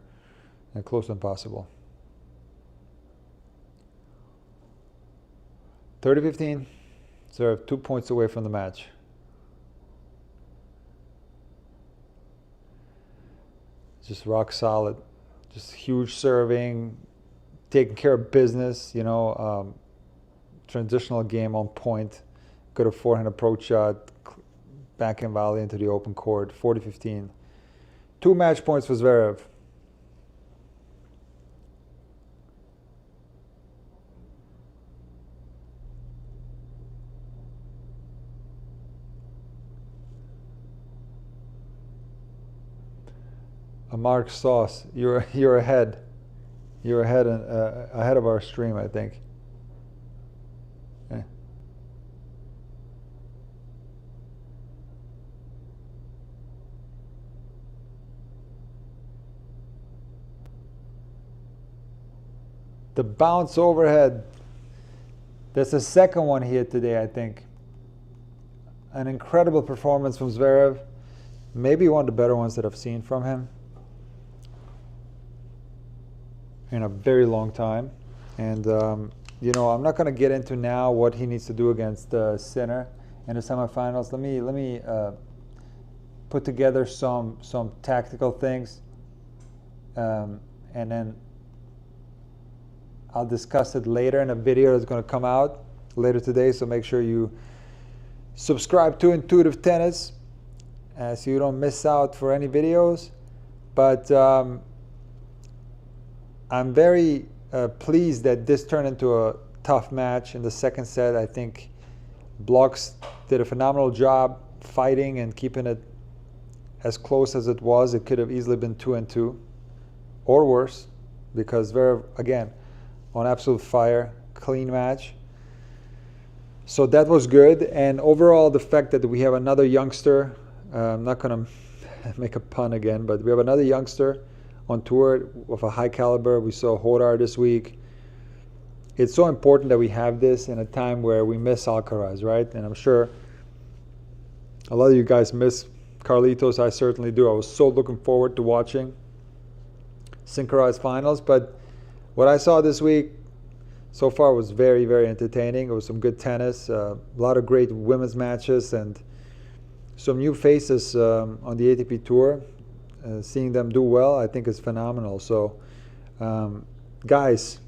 And close to impossible. 30-15. Zverev 2 points away from the match. Just rock solid. Just huge serving. Taking care of business, you know. Transitional game on point. Good forehand approach shot. Backhand volley into the open court, 40-15. 2 match points for Zverev. Mark Sauce, you're ahead. You're ahead of our stream, I think. The bounce overhead. That's the second one he hit today, I think. An incredible performance from Zverev. Maybe one of the better ones that I've seen from him in a very long time. And, you know, I'm not going to get into now what he needs to do against Sinner in the semifinals. Let me put together some tactical things, and then I'll discuss it later in a video that's going to come out later today. So make sure you subscribe to Intuitive Tennis so you don't miss out for any videos. But I'm very pleased that this turned into a tough match in the second set. I think Blockx did a phenomenal job fighting and keeping it as close as it was. It could have easily been 2-2 or worse, because Zverev, again, on absolute fire, clean match. So that was good. And overall, the fact that we have another youngster, I'm not going to make a pun again, but we have another youngster on tour of a high caliber. We saw Hodar this week. It's so important that we have this in a time where we miss Alcaraz, right? And I'm sure a lot of you guys miss Carlitos. I certainly do. I was so looking forward to watching synchronized finals, but what I saw this week so far was very, very entertaining. It was some good tennis, a lot of great women's matches, and some new faces on the ATP Tour. Seeing them do well, I think, is phenomenal. So, guys,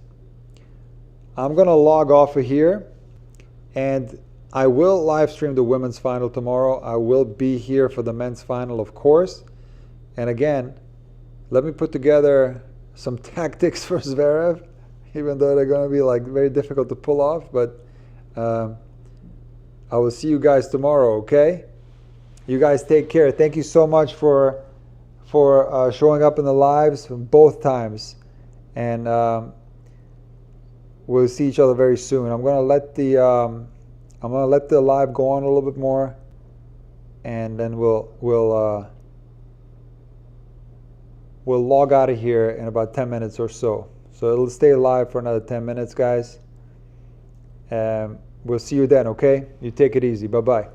I'm going to log off of here, and I will live stream the women's final tomorrow. I will be here for the men's final, of course. And again, let me put together some tactics for Zverev, even though they're going to be like very difficult to pull off. But I will see you guys tomorrow, okay? You guys take care. Thank you so much for showing up in the lives both times. And we'll see each other very soon. I'm going to let the live go on a little bit more, and then we'll log out of here in about 10 minutes or so. So it'll stay live for another 10 minutes, guys. We'll see you then, okay? You take it easy. Bye-bye.